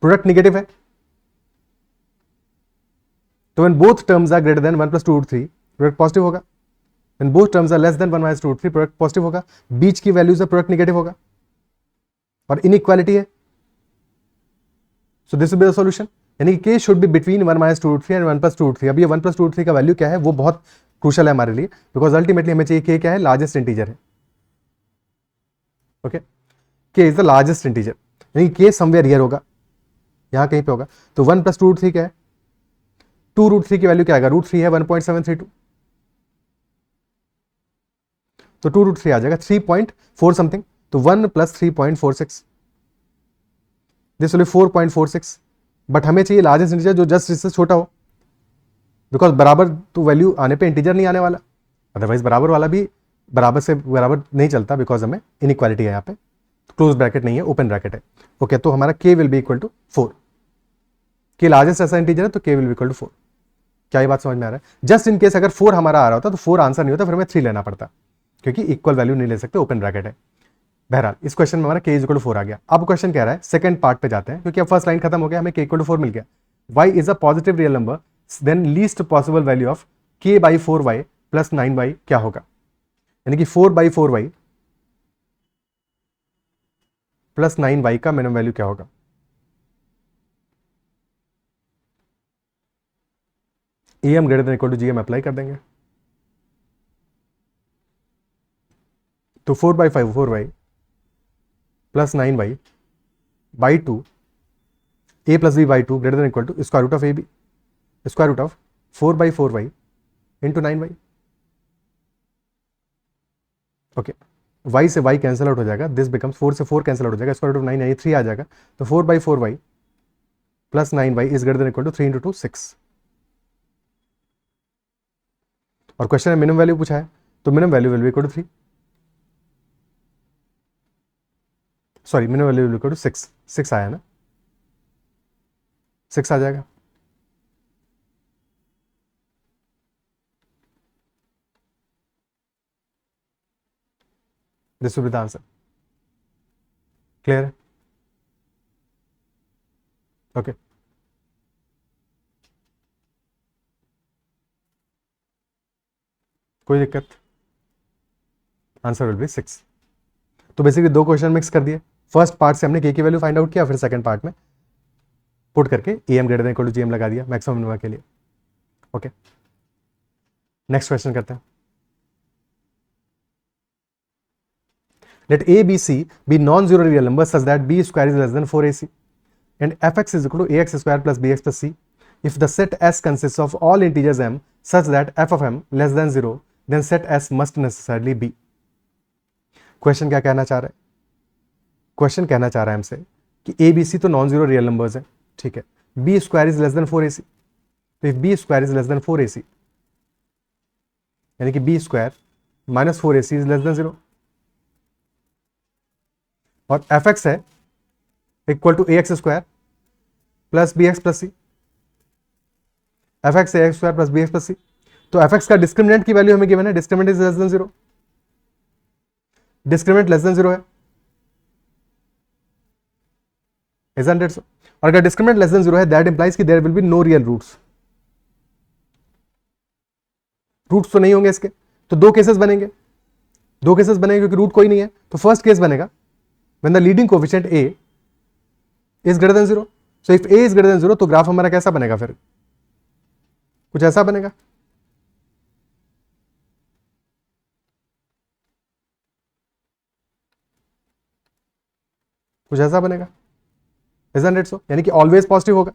[SPEAKER 1] Product negative है तो when both terms are greater than 1 plus 2 root 3 product positive होगा. When both terms are less than 1 minus 2 root 3 product positive होगा. बीच की वैल्यूज है प्रोडक्ट निगेटिव होगा और इनइक्वालिटी है. So this will be the solution. यानी कि k should be between 1 minus 2 root 3 and 1 plus 2 root 3. अब ये 1 प्लस 2 रूट 3 का वैल्यू क्या है वो बहुत क्रूशल है हमारे लिए, बिकॉज अल्टीमेटली हमें चाहिए k क्या है? लार्जेस्ट इंटीजर है. Okay, k is the largest integer, यानी k समवेयर हियर होगा, यहां कहीं पे होगा. तो 1 प्लस 2 रूट 3 क्या है? 2 रूट 3 की वैल्यू क्या आएगा? रूट 3 है 1.732, तो 2 रूट 3 आ जाएगा 3.4 समथिंग. तो 1 plus 3.46, this will B 4.46. But हमें चाहिए लार्जेस्ट इंटीजर जो जस्ट इससे छोटा हो, बिकॉज बराबर तो वैल्यू आने पे इंटीजर नहीं आने वाला, अदरवाइज बराबर वाला भी बराबर से बराबर नहीं चलता, बिकॉज हमें इनइक्वालिटी है यहाँ पे. क्लोज ब्रैकेट नहीं है, ओपन ब्रैकेट है. ओके, तो हमारा k will be equal to 4. k largest ऐसा इंटीजर है तो k will be equal to 4. क्या ये बात समझ में आ रहा है? जस्ट इन केस अगर 4 हमारा आ रहा होता तो 4 आंसर नहीं होता, फिर हमें 3 लेना पड़ता, क्योंकि इक्वल वैल्यू नहीं ले सकते, ओपन ब्रैकेट है. बहरहाल इस क्वेश्चन में हमारा k इक्वल टू 4 आ गया. अब क्वेश्चन कह रहा है, सेकंड पार्ट पे जाते हैं, क्योंकि अब फर्स्ट लाइन खत्म हो गया, हमें k इक्वल टू 4 मिल गया. y is a positive real number, then least possible value of k by 4y plus 9y क्या होगा, यानी कि 4/4y प्लस 9y का मिनिमम वैल्यू क्या होगा। am greater than equal to gm apply कर देंगे, तो 4/4y plus 9y by 2 a plus b by 2 greater than equal to square root of ab, square root of 4/4y into 9y। Okay, y से y कैंसिल आउट हो जाएगा, दिस बिकम्स 4 से 4 कैंसिल आउट हो जाएगा, स्क्वायर रूट ऑफ 9 3 आ जाएगा, तो 4/4y plus 9y is greater than equal to 3 into 2 6। और क्वेश्चन में मिनिमम वैल्यू पूछा है, तो minimum value will be equal to 3, sorry minimum value will be equal to 6 आया ना, 6 आ जाएगा। This will be the answer. Clear है? ओके, कोई दिक्कत? Answer will be 6। तो बेसिकली दो क्वेश्चन मिक्स कर दिए, फर्स्ट पार्ट से हमने के की वैल्यू फाइंड आउट किया, फिर सेकंड पार्ट में पुट करके am greater than equal to gm लगा दिया मैक्सिमम मिनिमम के लिए। ओके, नेक्स्ट क्वेश्चन करते हैं। Let a, b, c be non-zero real numbers such that b square is less than 4ac and fx is equal to ax square plus bx plus c. If the set S consists of all integers m such that f of m less than 0, then set S must necessarily be. Question क्या कहना चाह रहा है? क्वेश्चन कहना चाह रहा है हमसे कि ए बी सी तो नॉन जीरो रियल नंबर्स हैं, ठीक है, b square is less than 4ac, तो if b square is less than 4ac यानी कि b square minus 4ac is less than 0, और एफ एक्स है equal to a x square plus b x plus c, f x a x square plus b x plus c, तो एफ एक्स का डिस्क्रिमिनेंट की वैल्यू हमें गिवन है, discriminant is less than 0, discriminant less than 0 है, isn't it so? और अगर डिस्क्रिमिनेंट लेस देन 0 है, दैट इंप्लाइज कि there will be no real roots, roots तो नहीं होंगे इसके, तो दो केसेस बनेंगे, क्योंकि रूट कोई नहीं है, तो फर्स्ट केस बनेगा when the leading coefficient a is greater than 0, so if a is greater than 0 तो ग्राफ हमारा कैसा बनेगा, फिर कुछ ऐसा बनेगा, कुछ ऐसा बनेगा, isn't it so? यानी कि ऑलवेज पॉजिटिव होगा,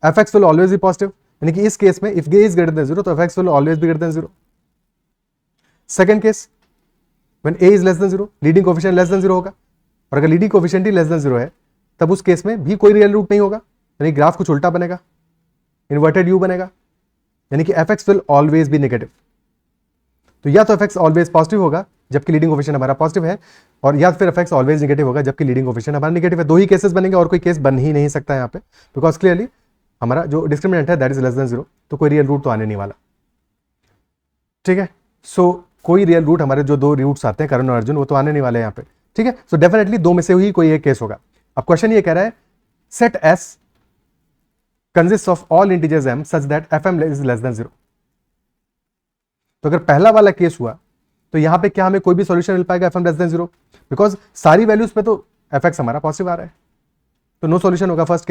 [SPEAKER 1] fx will always be positive, यानी कि इस केस में if a is greater than 0 तो fx will always be greater than 0। Second case when a is less than 0, leading coefficient less than 0 होगा, और अगर लीडिंग कोएफिशिएंट ही लेस देन 0 है, तब उस केस में भी कोई रियल रूट नहीं होगा, यानी ग्राफ कुछ उल्टा बनेगा, इन्वर्टेड यू बनेगा, यानी कि F x will always be negative. तो या तो एफ एक्स ऑलवेज पॉजिटिव होगा जबकि लीडिंग कोएफिशिएंट हमारा पॉजिटिव है, और या फिर एफ एक्स ऑलवेज नेगेटिव होगा जबकि लीडिंग कोएफिशिएंट हमारा नेगेटिव है। दो ही केसेस बनेंगे और कोई केस बन ही नहीं सकता यहाँ पे, बिकॉज क्लियरली हमारा जो डिस्क्रिमिनेंट है दैट इज लेस देन 0, तो कोई रियल रूट तो आने नहीं वाला, ठीक है। सो कोई रियल रूट, हमारे जो दो रूट्स आते हैं करण और अर्जुन, वो तो आने नहीं वाले यहाँ पे, ठीक है। सो डेफिनेटली दो में से ही कोई एक केस होगा। अब क्वेश्चन ये कह रहा है set S consist of all integers m such that f m is less than 0। तो अगर पहला वाला केस हुआ तो यहां पे क्या हमें कोई भी सॉल्यूशन मिल पाएगा f m less than 0, because सारी वैल्यूज पे तो एफ एक्स हमारा पॉजिटिव आ रहा है, तो नो सॉल्यूशन होगा फर्स्ट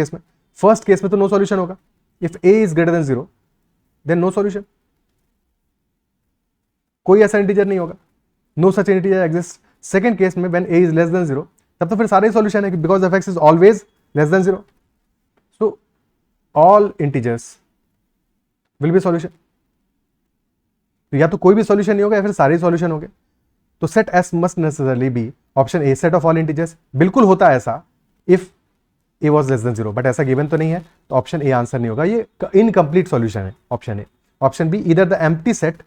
[SPEAKER 1] केस में तो नो सॉल्यूशन होगा। If a is greater than 0 then no solution, कोई ऐसा इंटीजर नहीं होगा, no such integer exist. Second case में when a is less than 0, तब तो फिर सारे सॉल्यूशन है, because f x is always less than 0, so all integers will be solution. तो या तो कोई भी सॉल्यूशन नहीं होगा या फिर सारे सॉल्यूशन होंगे। तो set S must necessarily be option A, set of all integers. बिल्कुल होता है ऐसा if A was less than 0, but ऐसा गिवन तो नहीं है, तो ऑप्शन ए आंसर नहीं होगा, ये इनकम्प्लीट सॉल्यूशन है option a. Option b either the empty set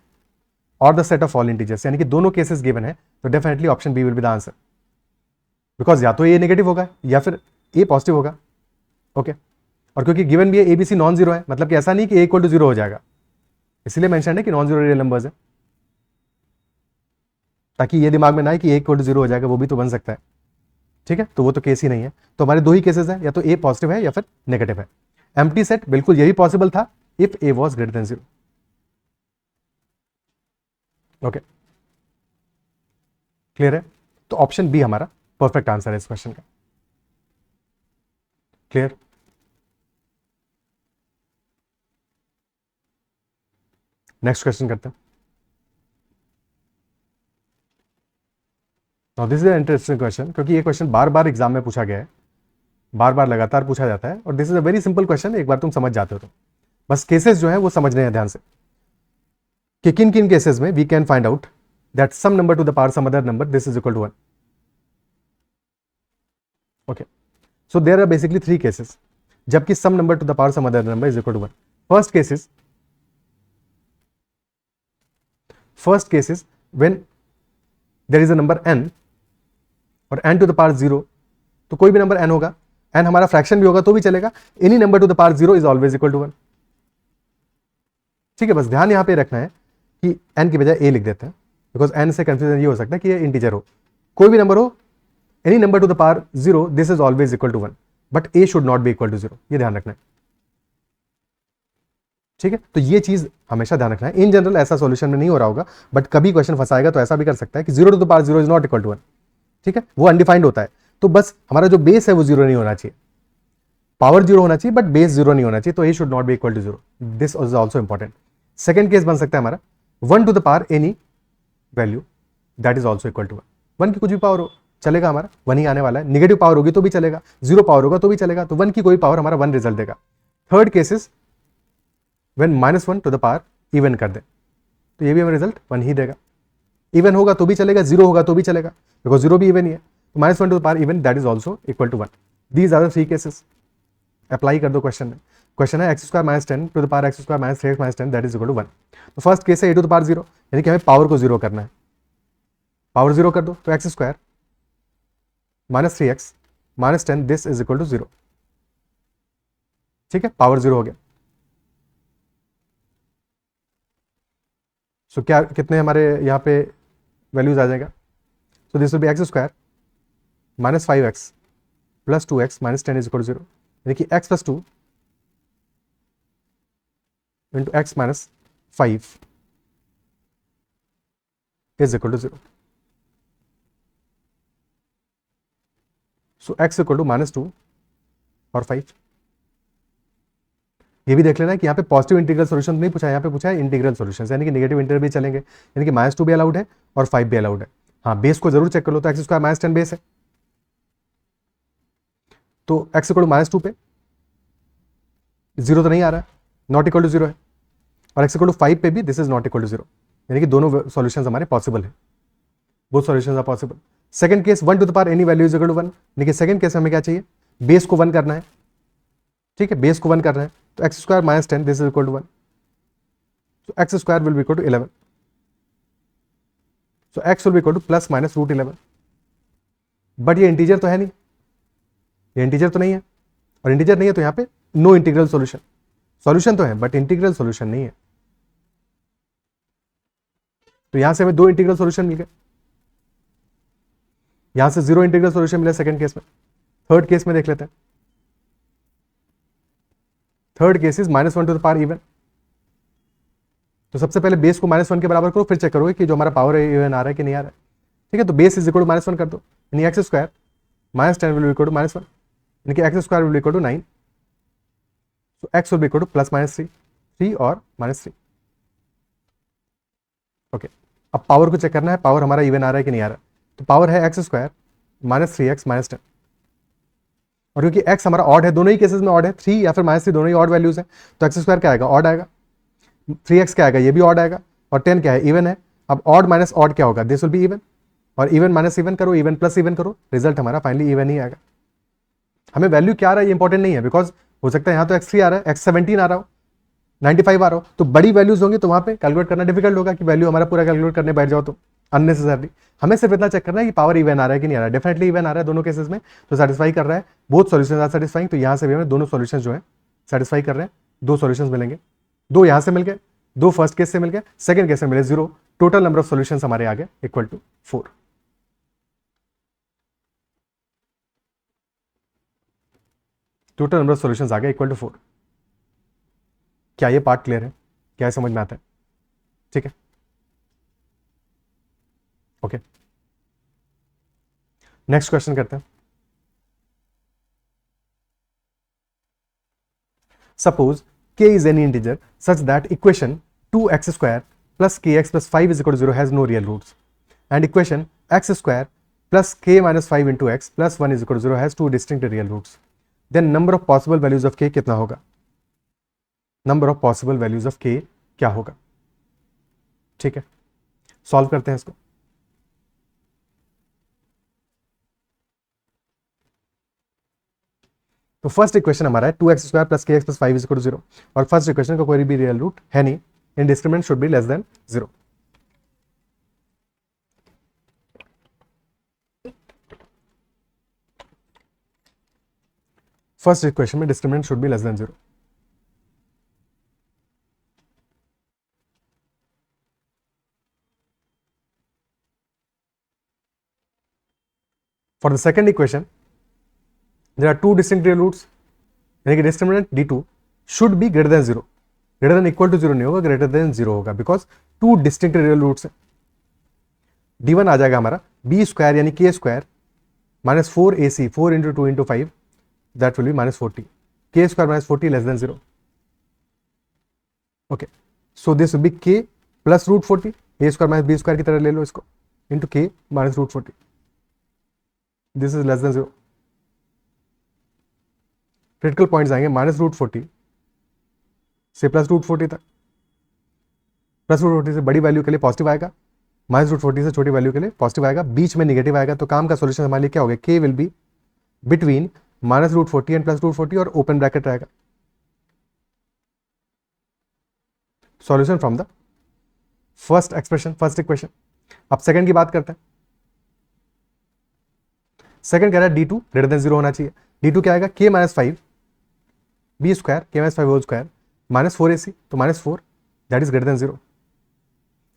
[SPEAKER 1] और the set of all integers, यानी कि दोनों केसेस गिवन है, तो definitely option b will be the answer, because या तो ए नेगेटिव होगा या फिर ए पॉजिटिव होगा, ओके। और क्योंकि गिवन भी है a b c non zero है, मतलब कि ऐसा नहीं कि ए इक्वल टू 0 हो जाएगा, इसलिए मेंशन है कि नॉन जीरो रियल नंबर्स है, ताकि ये दिमाग में ना आए कि ए इक्वल टू 0 हो जाएगा, वो भी तो बन सकता है, ठीक है। तो वो तो केस ही नहीं है, तो हमारे दो ही केसेस हैं, या तो ए पॉजिटिव है या फिर नेगेटिव है। एम्प्टी सेट बिल्कुल यही पॉसिबल था if A was greater than 0। Okay, clear है? तो ऑप्शन बी हमारा परफेक्ट आंसर है इस क्वेश्चन का। क्लियर? नेक्स्ट क्वेश्चन करते हैं। Now this is a interesting question, क्योंकि ये क्वेश्चन बार बार एग्जाम में पूछा गया है, बार बार लगातार पूछा जाता है, और this is a very simple question, एक बार तुम समझ जाते हो तो बस केसेस जो है वो समझने हैं ध्यान से, कि किन किन केसेस में we can find out that some number to the power some other number this is equal to 1। Okay, so there are basically 3 cases जबकि some number to the power some other number is equal to 1। First case is when there is a number n और n टू द पावर 0, तो कोई भी नंबर n होगा, n हमारा फ्रैक्शन भी होगा तो भी चलेगा, any number to the power 0 is always equal to 1। ठीक है, बस ध्यान यहां पे रखना है कि n की बजाय a लिख देते हैं, बिकॉज n से कंफ्यूजन ये हो सकता है कि ये इंटीजर हो, कोई भी नंबर हो, any number to the power 0 this is always equal to 1, but a should not be equal to 0, ये ध्यान रखना है। ठीक है, तो ये चीज हमेशा ध्यान रखना है। इन जनरल ऐसा सॉल्यूशन में नहीं हो रहा होगा, बट कभी क्वेश्चन फंसाएगा तो ऐसा भी कर सकता है कि 0 to the power 0 is not equal to 1। ठीक है, वो अनडिफाइंड होता है, तो बस हमारा जो बेस है वो 0 नहीं होना चाहिए, पावर 0 होना चाहिए बट बेस 0 नहीं होना चाहिए, तो a should not be equal to 0, this is also important. Second case बन सकता है हमारा 1 to the power any value that is also equal to 1। 1 की कुछ भी पावर हो चलेगा, हमारा 1 ही आने वाला है, निगेटिव पावर होगी तो भी चलेगा, 0 पावर होगा तो भी चलेगा, तो 1 की कोई पावर हमारा 1 रिजल्ट देगा। Third case is when -1 to the power even कर दे, तो ये भी हमें रिजल्ट 1 ही देगा, इवन होगा तो भी चलेगा, 0 होगा तो भी चलेगा, बिकॉज 0 भी इवन ही है, तो -1 to the power even that is also equal to 1। These are the 3 cases. Apply कर दो क्वेश्चन में, क्वेश्चन है x² - 10 to the power x² - 3x - 10 that is equal to 1। तो फर्स्ट केस है a टू द पावर 0, यानी कि हमें पावर को 0 करना है, पावर 0 कर दो तो x² - 3x - 10 this is equal to 0। ठीक है, पावर 0 हो गया। सो क्या कितने हमारे यहाँ पे वैल्यूज आ जाएगा, so this will be x² - 5x + 2x - 10 is equal to 0, यानी कि x + 2 into x - 5 is equal to 0। So x equal to -2 और 5। ये भी देख लेना कि यहाँ पे पॉजिटिव इंटीग्रल सॉल्यूशन नहीं पूछा है, यहाँ पे पूछा है इंटीग्रल सॉल्यूशन, यानी कि नेगेटिव इंटीग्रल भी चलेंगे, यानी कि -2 भी अलाउड है और 5 भी अलाउड है। हाँ, बेस को जरूर चेक कर लो, तो x² - 10 बेस है, तो x इक्वल टू -2 पे 0 तो नहीं आ रहा है, नॉट इक्वल टू 0 है, और x इक्वल टू 5 पे भी this is not equal to 0, यानी कि दोनों सॉल्यूशंस हमारे पॉसिबल है, both solutions are possible. Second case 1 to the power any value is equal to 1, यानी कि सेकंड केस में हमें क्या चाहिए, बेस को 1 करना है। ठीक है, बेस को 1 करना है, तो x² - 10 this is equal to 1, so x² will be equal to 11, so x will be equal to ±√11, but ये इंटीजर तो है नहीं, ये इंटीजर तो नहीं है, और इंटीजर नहीं है तो यहाँ पे नो इंटीग्रल सॉल्यूशन, सॉल्यूशन तो है बट इंटीग्रल सॉल्यूशन नहीं है, तो यहां से हमें 2 इंटीग्रल सॉल्यूशन मिल गए, यहां से 0 इंटीग्रल सॉल्यूशन मिला सेकंड केस में। थर्ड केस में देख लेते हैं, third case is -1 to the power even, तो सबसे पहले बेस को -1 के बराबर करो, फिर चेक करोगे कि जो हमारा पावर है इवन आ रहा है कि नहीं आ रहा है। ठीक है, तो बेस इज इक्वल टू -1 कर दो, यानी x² - 10 will be equal to -1, यानी कि x² will be equal to 9, so x will be equal to +-3 और -3। ओके, अब पावर को चेक करना है, पावर हमारा इवन आ रहा है कि नहीं आ रहा है, तो पावर है x² - 3x - 10, और क्योंकि x हमारा ऑड है, दोनों ही केसेस में ऑड है, 3 या फिर -3 दोनों ही ऑड वैल्यूज है, तो x² क्या आएगा, ऑड आएगा, 3x क्या आएगा, ये भी ऑड आएगा, और 10 क्या है, इवन है। अब ऑड माइनस ऑड क्या होगा, दिस विल बी इवन, और इवन माइनस इवन करो, इवन प्लस इवन करो, रिजल्ट हमारा फाइनली इवन ही आएगा। हमें वैल्यू क्या आ रहा है ये इंपॉर्टेंट नहीं है, बिकॉज हो सकता है यहाँ तो x3 आ रहा है, x17 आ रहा हो, 95 आ रहा हो, तो बड़ी वैल्यूज होंगी तो वहां पे कैलकुलेट करना डिफिकल्ट होगा कि वैल्यू हमारा पूरा कैलकुलेट करने बैठ जाओ तो अननेसेसरली। हमें सिर्फ इतना चेक करना है कि पावर इवन आ रहा है कि नहीं आ रहा है, डेफिनेटली इवन आ रहा है दोनों केसेस में, तो सेटिस्फाई कर रहा है, बोथ सॉल्यूशंस आर सेटिस्फाइंग, तो यहाँ से भी हमें दोनों सॉल्यूशन जो है सेटिस्फाई कर रहे हैं, 2 सॉल्यूशंस मिलेंगे, 2 यहाँ से मिल गए, 2 फर्स्ट केस से मिल गए, सेकंड केस में मिले 0, टोटल नंबर ऑफ सॉल्यूशंस हमारे आ गए equal to 4। Total number of solutions आ गए इक्वल टू 4। क्या ये पार्ट क्लियर है, क्या समझ में आता है? ठीक है, ओके, नेक्स्ट क्वेश्चन करते हैं. Suppose k is any integer such that equation 2x square plus kx plus 5 is equal to 0 has no real roots, and equation x square plus k minus 5 into x plus 1 is equal to 0 has two distinct real roots. Then number of possible values of k कितना होगा? Number of possible values of k क्या होगा? ठीक है, सॉल्व करते हैं इसको. तो फर्स्ट इक्वेशन हमारा है 2x square plus k x plus 5 is equal to 0, और फर्स्ट इक्वेशन का कोई भी रियल रूट है नहीं, इन discriminant should be less than 0. First equation में discriminant should be less than 0. For the second equation there are two distinct real roots, यानी कि discriminant d2 should be greater than 0. greater than equal to 0 नहीं होगा, greater than 0 होगा, because two distinct real roots हैं. d1 आ जाएगा हमारा b स्क्वायर यानी k square minus 4ac 4 into 2 into 5 that will be minus 40. k square minus 40 less than 0. Okay, so this will be k plus root 40, a square minus b square की तरह ले लो इसको, into k minus root 40. This is less than 0. Critical points आएंगे माइनस रूट 40 से प्लस रूट 40 तक. प्लस रूट 40 से बड़ी वैल्यू के लिए पॉजिटिव आएगा, माइनस रूट 40 से छोटी वैल्यू के लिए पॉजिटिव आएगा, बीच में निगेटिव आएगा. तो काम का सॉल्यूशन हमारे लिए क्या होगा? K will be between minus root 40 and plus root 40 और ओपन ब्रैकेट रहेगा. Solution from the first expression, first equation. अब सेकंड की बात करते हैं. सेकंड कह रहा है d2 ग्रेटर देन 0 होना चाहिए. d2 क्या आएगा? k minus 5 b square k minus 5 whole square minus 4ac, तो minus 4 that is greater than 0.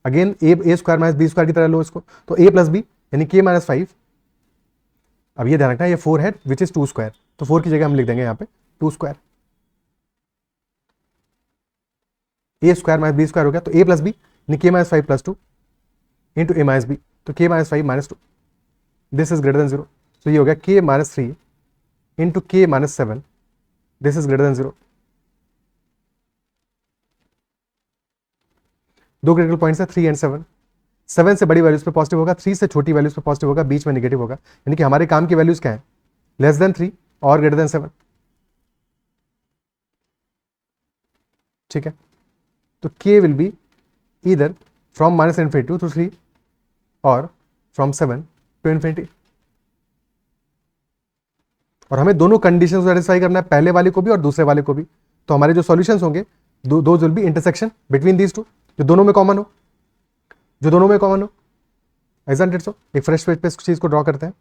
[SPEAKER 1] Again a square minus b square की तरह लो इसको, तो a प्लस बी यानी k माइनस 5. अब ये ध्यान रखना ये 4 है विच इज 2 स्क्वायर, तो 4 की जगह हम लिख देंगे यहाँ पे 2 square. A square minus b square हो गया, तो a प्लस बी यानी k minus 5 plus 2 into a minus b, तो k minus 5 minus 2. This is greater than 0. तो ये हो गया k minus 3 into k minus 7. This is greater than 0. दो क्रिटिकल पॉइंट्स है 3 एंड 7. 7 से बड़ी वैल्यूज पे पॉजिटिव होगा, 3 से छोटी वैल्यूज पे पॉजिटिव होगा, बीच में नेगेटिव होगा. यानी कि हमारे काम की वैल्यूज क्या है? लेस देन 3 और ग्रेटर देन 7. ठीक है, तो k will be either from minus infinity to 3 और फ्रॉम 7 टू इन्फिनिटी. और हमें दोनों कंडीशन सेटिस्फाई करना है, पहले वाले को भी और दूसरे वाले को भी. तो हमारे जो सॉल्यूशंस होंगे those will be intersection between these two, जो दोनों में कॉमन हो, जो दोनों में कॉमन हो. Isn't it so? एक फ्रेश पेज पे इस चीज को ड्रॉ करते हैं.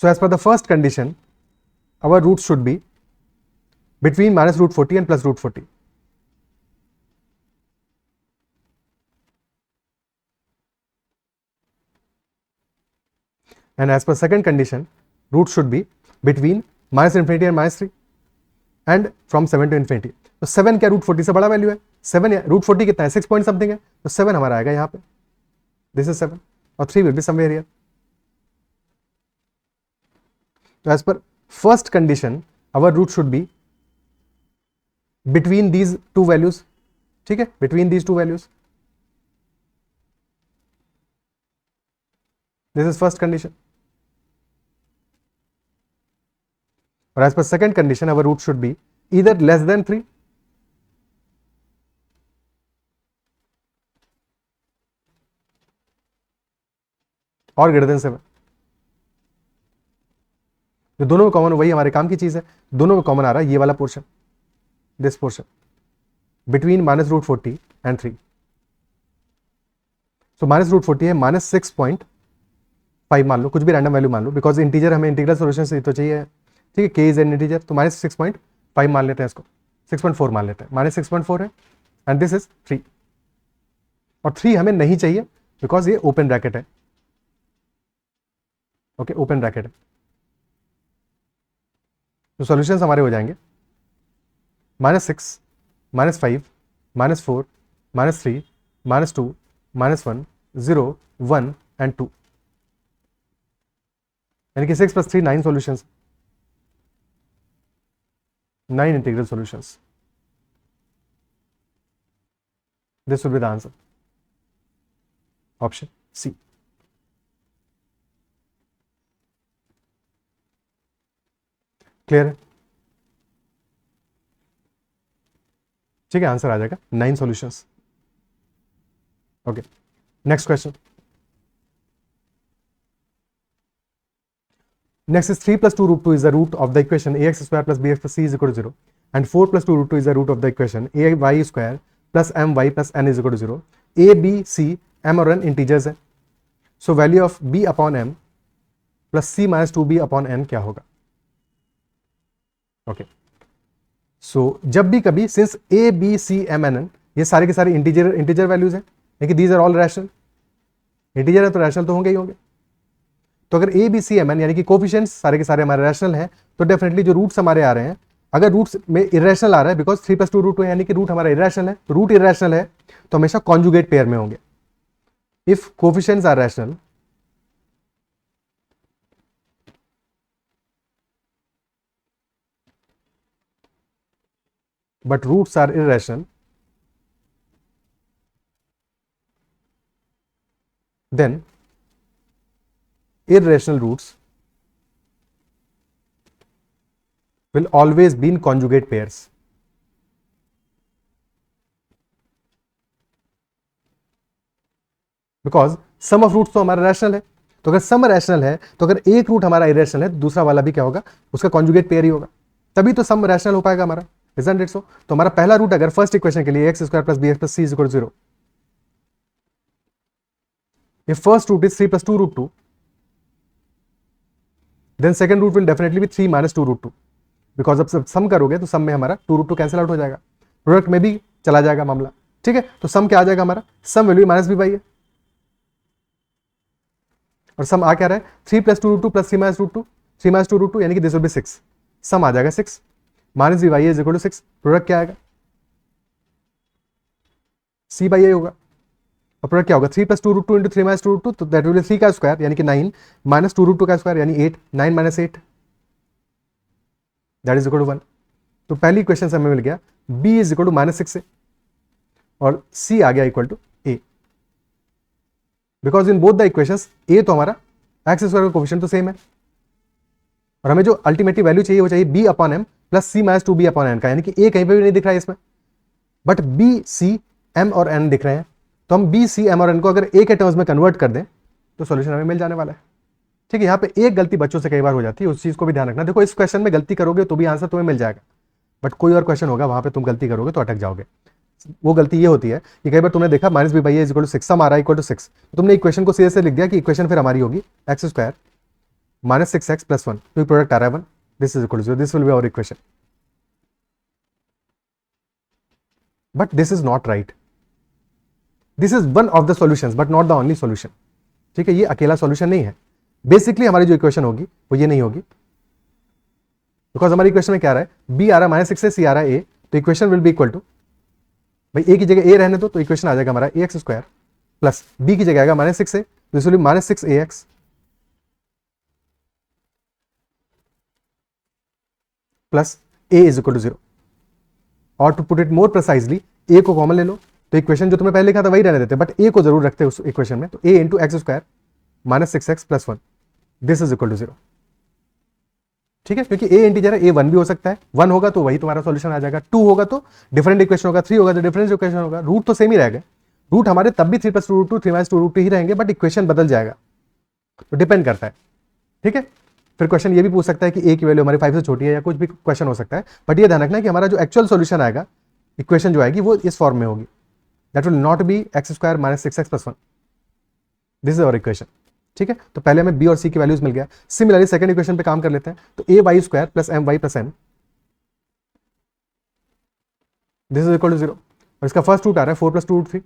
[SPEAKER 1] So as per the first condition our roots should be between minus root 40 and plus root 40. And as per second condition, roots should be between minus infinity and minus 3 and from 7 to infinity. तो 7 क्या रूट 40 से बड़ा वैल्यू है? 7 रूट 40 कितना है? 6 पॉइंट समथिंग है, तो 7 हमारा आएगा यहाँ पे. दिस इज 7 और 3 विल बी समवेयर हियर. तो as per first condition our root should be between these two values. ठीक है, between these two values. This is first condition. और as per second condition our root should be either less than 3 और greater than 7. जो दोनों में कॉमन, वही हमारे काम की चीज है. दोनों में कॉमन आ रहा है ये वाला portion, this portion between minus root 40 and 3. So minus root 40 है माइनस 6.5 मान लो, कुछ भी रैंडम वैल्यू मान लो, बिकॉज इंटीजर हमें इंटीग्रल सोल्यूशन से तो चाहिए. ठीक है, के इज एन इंटीजर, तो माइनस 6.5 मान लेते हैं इसको, 6.4 मान लेते हैं. माइनस 6.4 है एंड दिस इज 3. और 3 हमें नहीं चाहिए बिकॉज ये ओपन ब्रैकेट है. ओके, ओपन ब्रैकेट है. तो सॉल्यूशंस हमारे हो जाएंगे -6, -5, -4, -3, -2, -1, 0, 1 एंड 2, यानी कि 6 + 3 9 solutions, 9 integral solutions. This will be the answer. Option C. Clear है? ठीक है, आंसर आ जाएगा 9 solutions. Okay, next question. Next is 3 + 2 √2 is the root of the equation ax square plus bx plus c is equal to 0, and 4 + 2 √2 is the root of the equation ay square plus my plus n is equal to 0. a, b, c, m और n इंटीजर्स है. So value of b upon m plus c minus 2b upon n क्या होगा? ओके, सो जब भी कभी since a, b, c, m and n ये सारे के सारे इंटीजर वैल्यूज हैं, लेकिन these are all rational. Integer है तो रैशनल तो होंगे ही होंगे. तो अगर a b c m n यानी कि कोफिशिएंट्स सारे के सारे हमारे रैशनल हैं, तो डेफिनेटली जो रूट्स हमारे आ रहे हैं, अगर रूट्स में इरेशनल आ रहा है बिकॉज 3 + 2 √2 यानी कि रूट हमारा इरेशनल है, तो रूट इरेशनल है तो हमेशा कॉन्जुगेट पेयर में होंगे. If coefficients are rational but roots are irrational, then irrational roots will always be in conjugate pairs. Because sum of roots तो हमारा रैशनल है, तो अगर सम रैशनल है तो अगर एक रूट हमारा इरेशनल है तो दूसरा वाला भी क्या होगा? उसका कॉन्जुगेट पेयर ही होगा, तभी तो सम रैशनल हो पाएगा हमारा. Isn't it so? तो हमारा पहला रूट अगर फर्स्ट इक्वेशन के लिए x² + bx + c is equal to 0, if first root is 3 + 2 √2, then second root will definitely be 3 - 2 √2, because अब सम करोगे तो सम में हमारा 2 √2 कैंसिल आउट हो जाएगा, प्रोडक्ट में भी चला जाएगा मामला. ठीक है, तो सम क्या आ जाएगा हमारा? सम वैल्यू -b/a है, और सम आ क्या रहा है? 3 + 2 √2 + 3 - 2 3 - 2 √2 यानी कि दिस विल बी 6. सम आ जाएगा 6 -b/a is equal to 6. Product क्या आएगा? c/a होगा. और प्रोडक्ट क्या होगा? 3 + 2 √2 × 3 - 2 √2, तो दैट विल बी 3 का स्क्वायर यानी कि 9 - 2 √2 का स्क्वायर यानी 8, 9 - 8 दैट इज इक्वल टू 1. तो पहली इक्वेशन से हमें मिल गया b is equal to -6a और c आ गया equal to a, because in both the equations a तो हमारा x² का कोफिशिएंट तो सेम है, और हमें जो अल्टीमेटली वैल्यू चाहिए वो चाहिए b upon m plus c - 2b upon n का, यानी कि a कहीं पे भी नहीं दिख रहा है इसमें, बट b, c, m और n दिख रहे हैं. तो हम b, c, m और n को अगर a के टर्म्स में कन्वर्ट कर दें तो सॉल्यूशन हमें मिल जाने वाला है. ठीक है, यहाँ पे एक गलती बच्चों से कई बार हो जाती है, उस चीज को भी ध्यान रखना. देखो इस क्वेश्चन में गलती करोगे तो भी आंसर तुम्हें मिल जाएगा, बट कोई और क्वेश्चन होगा वहां पे तुम गलती करोगे तो अटक जाओगे. वो गलती ये होती है कि कई बार तुमने देखा -b/a इज इक्वल टू 6, सम आ रहा है इक्वल टू 6, तुमने इक्वेशन को सीधे से लिख दिया कि इक्वेशन फिर हमारी होगी x² - 6x + 1, तो प्रोडक्ट आ रहा है 1, this is equal to 0, this will be our equation. But this is not right. This is one of the solutions but not the only solution. ठीक है, ये अकेला सॉल्यूशन नहीं है. बेसिकली हमारी जो इक्वेशन होगी वो ये नहीं होगी, बिकॉज हमारी इक्वेशन में क्या आ रहा है? b आ रहा है -6 से, c आ रहा है a, तो equation will be equal to, भाई a की जगह a रहने दो तो इक्वेशन आ जाएगा हमारा ax² प्लस b की जगह आएगा -6 से, this will be -6ax plus a is equal to 0. और to put it more precisely a को कॉमन ले लो, तो इक्वेशन जो तुम्हें पहले लिखा था वही रहने देते, बट a को जरूर रखते उस इक्वेशन में, तो a × x² -6x + 1, this is equal to 0. ठीक है, क्योंकि a इंटीजर है, a 1 भी हो सकता है, 1 होगा तो वही तुम्हारा सॉल्यूशन आ जाएगा, 2 होगा तो डिफरेंट इक्वेशन होगा, 3 होगा तो डिफरेंट इक्वेशन होगा, रूट तो सेम ही रहेगा. रूट हमारे तब भी 3 + 2 √2 3 - 2 √2 ही रहेंगे, बट इक्वेशन बदल जाएगा, तो डिपेंड करता है. ठीक है, फिर क्वेश्चन ये भी पूछ सकता है कि a की वैल्यू हमारी 5 से छोटी है, या कुछ भी क्वेश्चन हो सकता है, बट ये ध्यान रखना कि हमारा जो एक्चुअल सॉल्यूशन आएगा, इक्वेशन जो आएगी वो इस फॉर्म में होगी, that will not be x² - 6x + 1, this is our equation. ठीक है, तो पहले हमें b और c की वैल्यूज मिल गया. सिमिलरली सेकंड इक्वेशन पे काम कर लेते हैं, तो ay² + my + n, this is equal to 0, और इसका फर्स्ट रूट आ रहा है 4 + 2 √3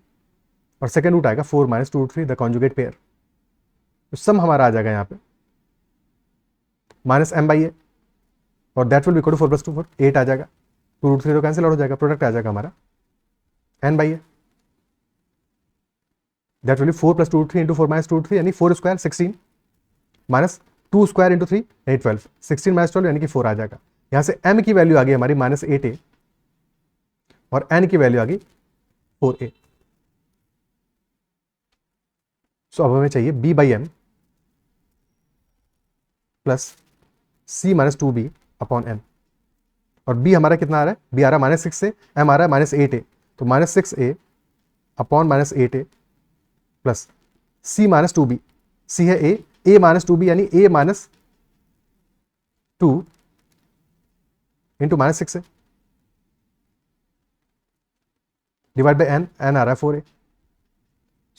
[SPEAKER 1] और सेकंड रूट आएगा 4 - 2 √3, द कॉन्जुगेट पेयर. तो सम हमारा आ जाएगा यहाँ पे -m/a और that will be equal to 4 + 2 4, 8 आ जाएगा. 2√3 तो कैंसिल आउट हो जाएगा, प्रोडक्ट आ जाएगा हमारा n by A, that will be 4 + 2√3 into 4 - 2√3 यानी 4 स्क्वायर 16 माइनस 2 स्क्वायर इंटू 3 यानी 12, 16 - 12 यानी कि 4 आ जाएगा। यहाँ से m की वैल्यू आ गई हमारी -8a और n की वैल्यू आ गई 4a। सो अब हमें चाहिए b by m plus c - 2b upon n, और b हमारा कितना आ रहा है, b आ रहा है -6 से, m आ रहा है -8a, तो -6a upon -8a plus c - 2b, c है a, a - 2b यानी a - 2 इंटू -6 है डिवाइड बाई n, n आ रहा है 4a।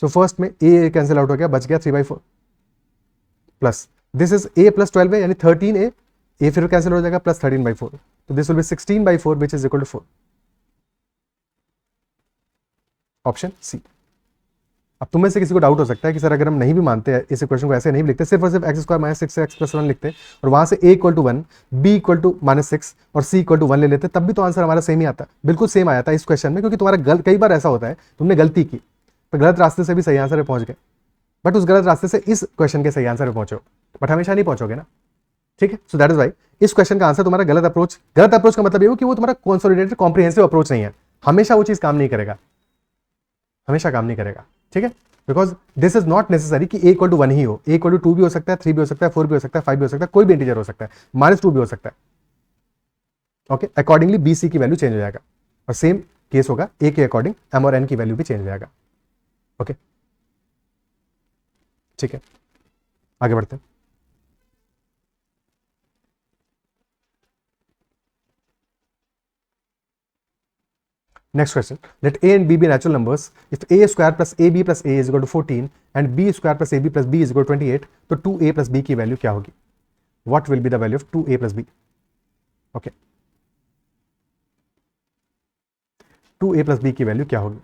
[SPEAKER 1] सो फर्स्ट में a कैंसिल आउट हो गया, बच गया 3/4 plus this is a plus 12a यानी 13a, a फिर कैंसिल हो जाएगा प्लस 13/4, तो this will be 16/4 which is equal to 4, option C. अब तुम में से किसी को डाउट हो सकता है कि सर अगर हम नहीं भी मानते हैं इस इक्वेशन को, ऐसे नहीं भी लिखते, सिर्फ और सिर्फ x² - 6 x + 1 लिखते और वहां से a = 1, b = -6 और c = 1 ले लेते, तब भी तो आंसर हमारा सेम ही आता, बिल्कुल सेम आया था इस क्वेश्चन में, क्योंकि तुम्हारा कई बार ऐसा होता है तुमने गलती की तो गलत रास्ते से भी सही आंसर पे पहुंच गए, बट उस गलत रास्ते से इस क्वेश्चन के सही आंसर पे पहुंचो, बट हमेशा नहीं पहुंचोगे ना, ठीक है। सो दैट इज वाई इस क्वेश्चन का आंसर तुम्हारा गलत अप्रोच का मतलब ये हो कि वो तुम्हारा कंसोलिडेटेड कॉम्प्रिहेंसिव अप्रोच नहीं है, हमेशा वो चीज काम नहीं करेगा, हमेशा काम नहीं करेगा, ठीक है। Because this is not necessary कि a = 1 ही हो, a = 2 भी हो सकता है, 3 भी हो सकता है, 4 भी हो सकता है, 5 भी हो सकता है, कोई भी इंटीजर हो सकता है, -2 भी हो सकता है, ओके। अकॉर्डिंगली b c की वैल्यू चेंज हो जाएगा, और सेम केस होगा a के अकॉर्डिंग m और n की वैल्यू भी चेंज हो जाएगा, ओके, ठीक है। आगे बढ़ते हैं। Next question. Let a and b be natural numbers. If a square plus ab plus a is equal to 14 and b square plus ab plus b is equal to 28, तो 2a plus b की वैल्यू क्या होगी? What will be the value of 2a plus b? Okay. 2a plus b की वैल्यू क्या होगी?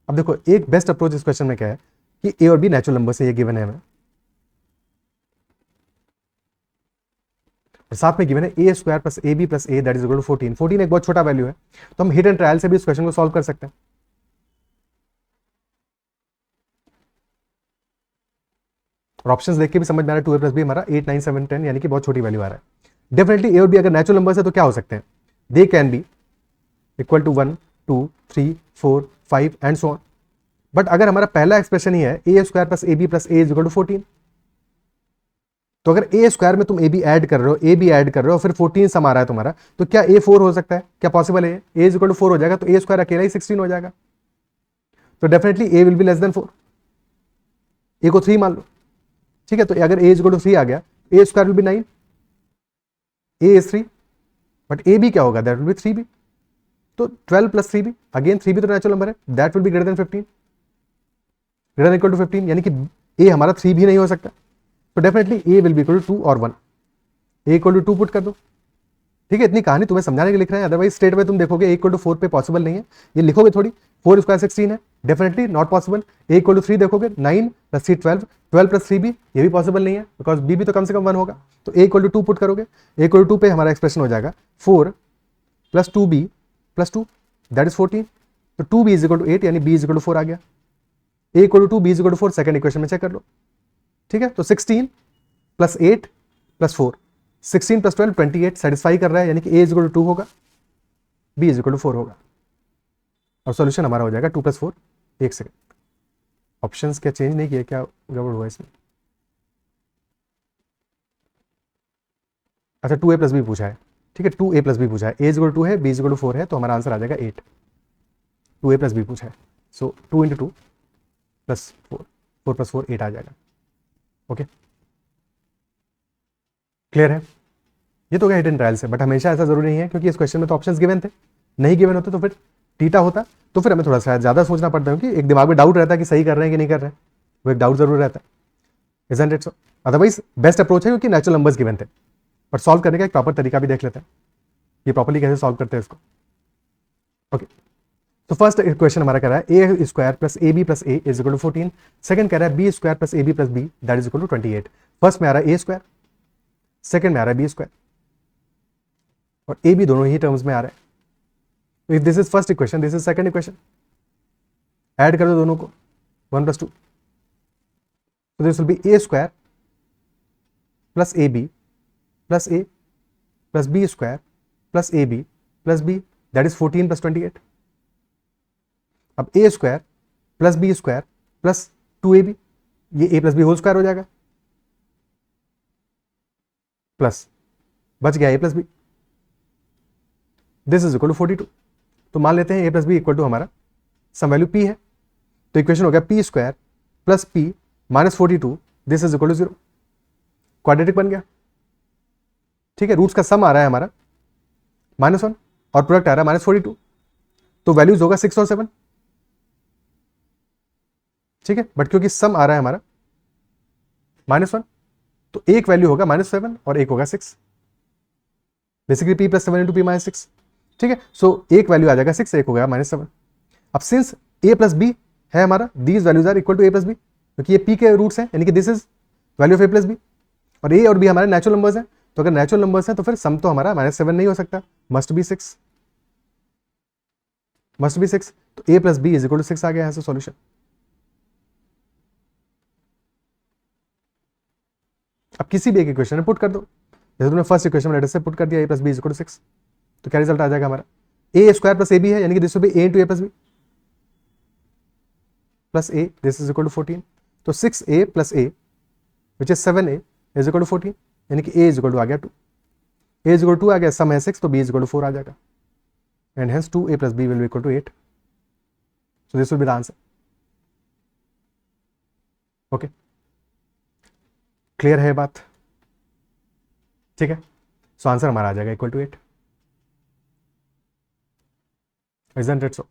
[SPEAKER 1] अब देखो एक बेस्ट अप्रोच इस क्वेश्चन में क्या है कि a और b नेचुरल नंबर से ये गिवन है हमें, और साथ में गिवन है a square plus ab plus a that is equal to 14। 14 एक बहुत छोटा वैल्यू है, तो हम हिट एंड ट्रायल से भी इस क्वेश्चन को सॉल्व कर सकते हैं। और ऑप्शंस देख के भी समझ में आ रहा है 2a प्लस b हमारा 8 9 7 10 यानी कि बहुत छोटी वैल्यू आ रहा है। डेफिनेटली a और b अगर नेचुरल नंबर्स है तो क्या हो सकते हैं, they can be equal to 1 2 3 4 5 and so on. But अगर हमारा पहला एक्सप्रेशन ही है a square plus ab plus a is equal to 14, तो अगर a स्क्वायर में तुम a b ऐड कर रहे हो, a b ऐड कर रहे हो, फिर 14 सम आ रहा है तुम्हारा, तो क्या a 4 हो सकता है, क्या पॉसिबल है? a इज इक्वल टू 4 हो जाएगा तो a स्क्वायर अकेला ही 16 हो जाएगा, तो definitely a will be less then 4, a को 3 मान लो, ठीक है। तो अगर a इज इक्वल टू 3 आ गया, a square will be 9, a is 3, but a b क्या होगा, दैट विल बी 3b, तो 12 प्लस 3b, अगेन 3b तो नेचुरल नंबर है, that will be greater than 15, greater than equal to 15, यानी कि a हमारा 3 भी नहीं हो सकता, तो definitely a will be equal to 2 और 1, a इक्वल टू 2 पुट कर दो, ठीक है। इतनी कहानी तुम्हें समझाने के लिख रहे हैं, अदरवाइज स्टेट में तुम देखोगे a इक्वल टू 4 पे पॉसिबल नहीं है, ये लिखोगे थोड़ी, 4 स्क्वायर 16 है, definitely not possible. a equal to 3 देखोगे, 9 प्लस 3 12, 12 प्लस 3b, ये भी पॉसिबल नहीं है, बिकॉज b भी तो कम से कम 1 होगा, तो a इक्वल टू 2 पुट करोगे, a इक्वल टू 2 पे हमारा एक्सप्रेशन हो जाएगा 4 plus 2b plus 2 that is 14, तो 2b इज इक्वल टू 8 यानी b इज इक्वल टू 4 आ गया, a equal to 2 b is equal to 4 second equation में चेक कर लो, ठीक है। तो 16 प्लस 8 प्लस 4, 16 प्लस 12 28 सेटिस्फाई कर रहा है, यानी कि a इज इक्वल टू 2 होगा, b इज इक्वल टू 4 होगा, और सॉल्यूशन हमारा हो जाएगा 2 प्लस 4। एक सेकंड, ऑप्शंस क्या चेंज नहीं किए, क्या गड़बड़ हुआ इसमें? अच्छा 2a प्लस b पूछा है, ठीक है, 2a प्लस b पूछा है, a इज इक्वल टू 2 है, b इज इक्वल टू 4 है, तो हमारा आंसर आ जाएगा 8। 2a प्लस b पूछा है, सो 2 इंटू 2 प्लस 4, 4 प्लस 4 8 आ जाएगा, ओके, क्लियर है। ये तो गया हिडन ट्रायल से, बट हमेशा ऐसा जरूरी नहीं है, क्योंकि इस क्वेश्चन में तो ऑप्शंस गिवन थे, नहीं गिवन होते तो फिर टीटा होता, तो फिर हमें थोड़ा सा ज़्यादा सोचना पड़ता है, क्योंकि एक दिमाग में डाउट रहता है कि सही कर रहे हैं कि नहीं कर रहे हैं, वो एक डाउट जरूर रहता है, isn't it so? Otherwise best approach है, क्योंकि नेचुरल नंबर्स गिवन थे, बट सॉल्व करने का एक प्रॉपर तरीका भी देख लेते हैं, ये प्रॉपर्ली कैसे सॉल्व करते हैं इसको, ओके। तो फर्स्ट क्वेश्चन हमारा कह रहा है a square plus a b plus a is equal to 14, second कह रहा है b square plus a b plus b that is equal to 28। First में आ रहा है a स्क्वायर, सेकंड में आ रहा है बी स्क्वायर, और ए बी दोनों ही टर्म्स में आ रहा है, if this is first equation, this is second equation, add कर दो दोनों को, 1 + 2, so this will be a square plus ab plus a plus b square plus ab plus b, that is 14 plus 28. अब a square plus b square plus 2ab, ये a plus b whole square हो जाएगा, प्लस बच गया a plus b, this is equal to 42. तो मान लेते हैं a plus b equal to हमारा सम वैल्यू p है, तो इक्वेशन हो गया p square plus p minus 42, this is equal to 0. Quadratic बन गया, ठीक है. रूट्स का सम आ रहा है हमारा -1 और प्रोडक्ट आ रहा है -42, तो वैल्यूज होगा 6 और 7, ठीक है. बट क्योंकि सम आ रहा है हमारा -1, तो एक वैल्यू होगा -7 और एक होगा 6, बेसिकली p + 7 × p - 6, ठीक है. सो एक वैल्यू आ जाएगा 6, एक हो गया -7. अब सिंस a + b है हमारा, these values are equal to a + b, क्योंकि ये p के रूट्स हैं, यानी कि this is value of a + b, और a और b हमारे नेचुरल नंबर्स हैं. तो अगर नेचुरल नंबर्स हैं तो फिर सम तो हमारा -7 नहीं हो सकता, मस्ट बी 6, मस्ट बी 6. तो a + b = 6 आ गया यहां से सॉल्यूशन. अब किसी भी एक इक्वेशन में पुट कर दो, जैसे तुमने फर्स्ट इक्वेशन में लेटर से पुट कर दिया a + b = 6, तो क्या रिजल्ट आ जाएगा हमारा, a स्क्वायर प्लस ab है, यानी कि this will be a × a + b plus a, this is equal to 14. तो 6a plus a which is 7a is equal to 14, यानी कि a इज इक्वल टू आ गया 2. a इज इक्वल टू 2 आ गया, सम है 6, तो b इज इक्वल टू 4 आ जाएगा, and hence 2a + b will be equal to 8. So this will be the answer. Okay, clear है बात, ठीक है. सो आंसर हमारा आ जाएगा equal to 8. Isn't it so?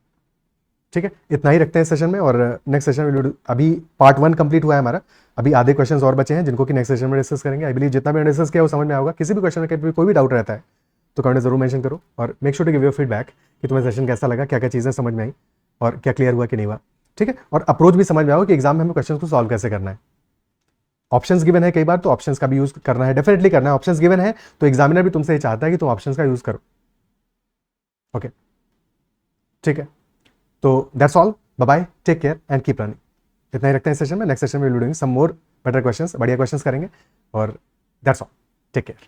[SPEAKER 1] ठीक है, इतना ही रखते हैं सेशन में, और नेक्स्ट सेशन में अभी पार्ट 1 कंप्लीट हुआ है हमारा, अभी आधे क्वेश्चंस और बचे हैं जिनको कि नेक्स्ट सेशन में डिस्कस करेंगे. आई बिलीव जितना भी डिस्कस किया वो समझ में आएगा. किसी भी क्वेश्चन में कोई भी डाउट रहता है तो कमेंट जरूर मेंशन करो, और make sure to give your feedback कि तुम्हें सेशन कैसा लगा, क्या क्या चीज़ें समझ में आई और क्या क्लियर हुआ कि नहीं हुआ, ठीक है. और अप्रोच भी समझ में आओ कि एग्जाम में हमें क्वेश्चन को सॉल्व कैसे करना है. ऑप्शंस गिवन है कई बार, तो ऑप्शंस का भी यूज करना है, डेफिनेटली करना है. ऑप्शंस गिवन है तो एग्जामिनर भी तुमसे ये चाहता है कि तुम ऑप्शंस का यूज करो. ओके, ठीक है. तो that's all, bye bye, take care and keep learning. इतना ही रखते हैं सेशन में. नेक्स्ट सेशन में will be doing some more better questions, बढ़िया क्वेश्चंस करेंगे, और दैट्स ऑल, टेक केयर.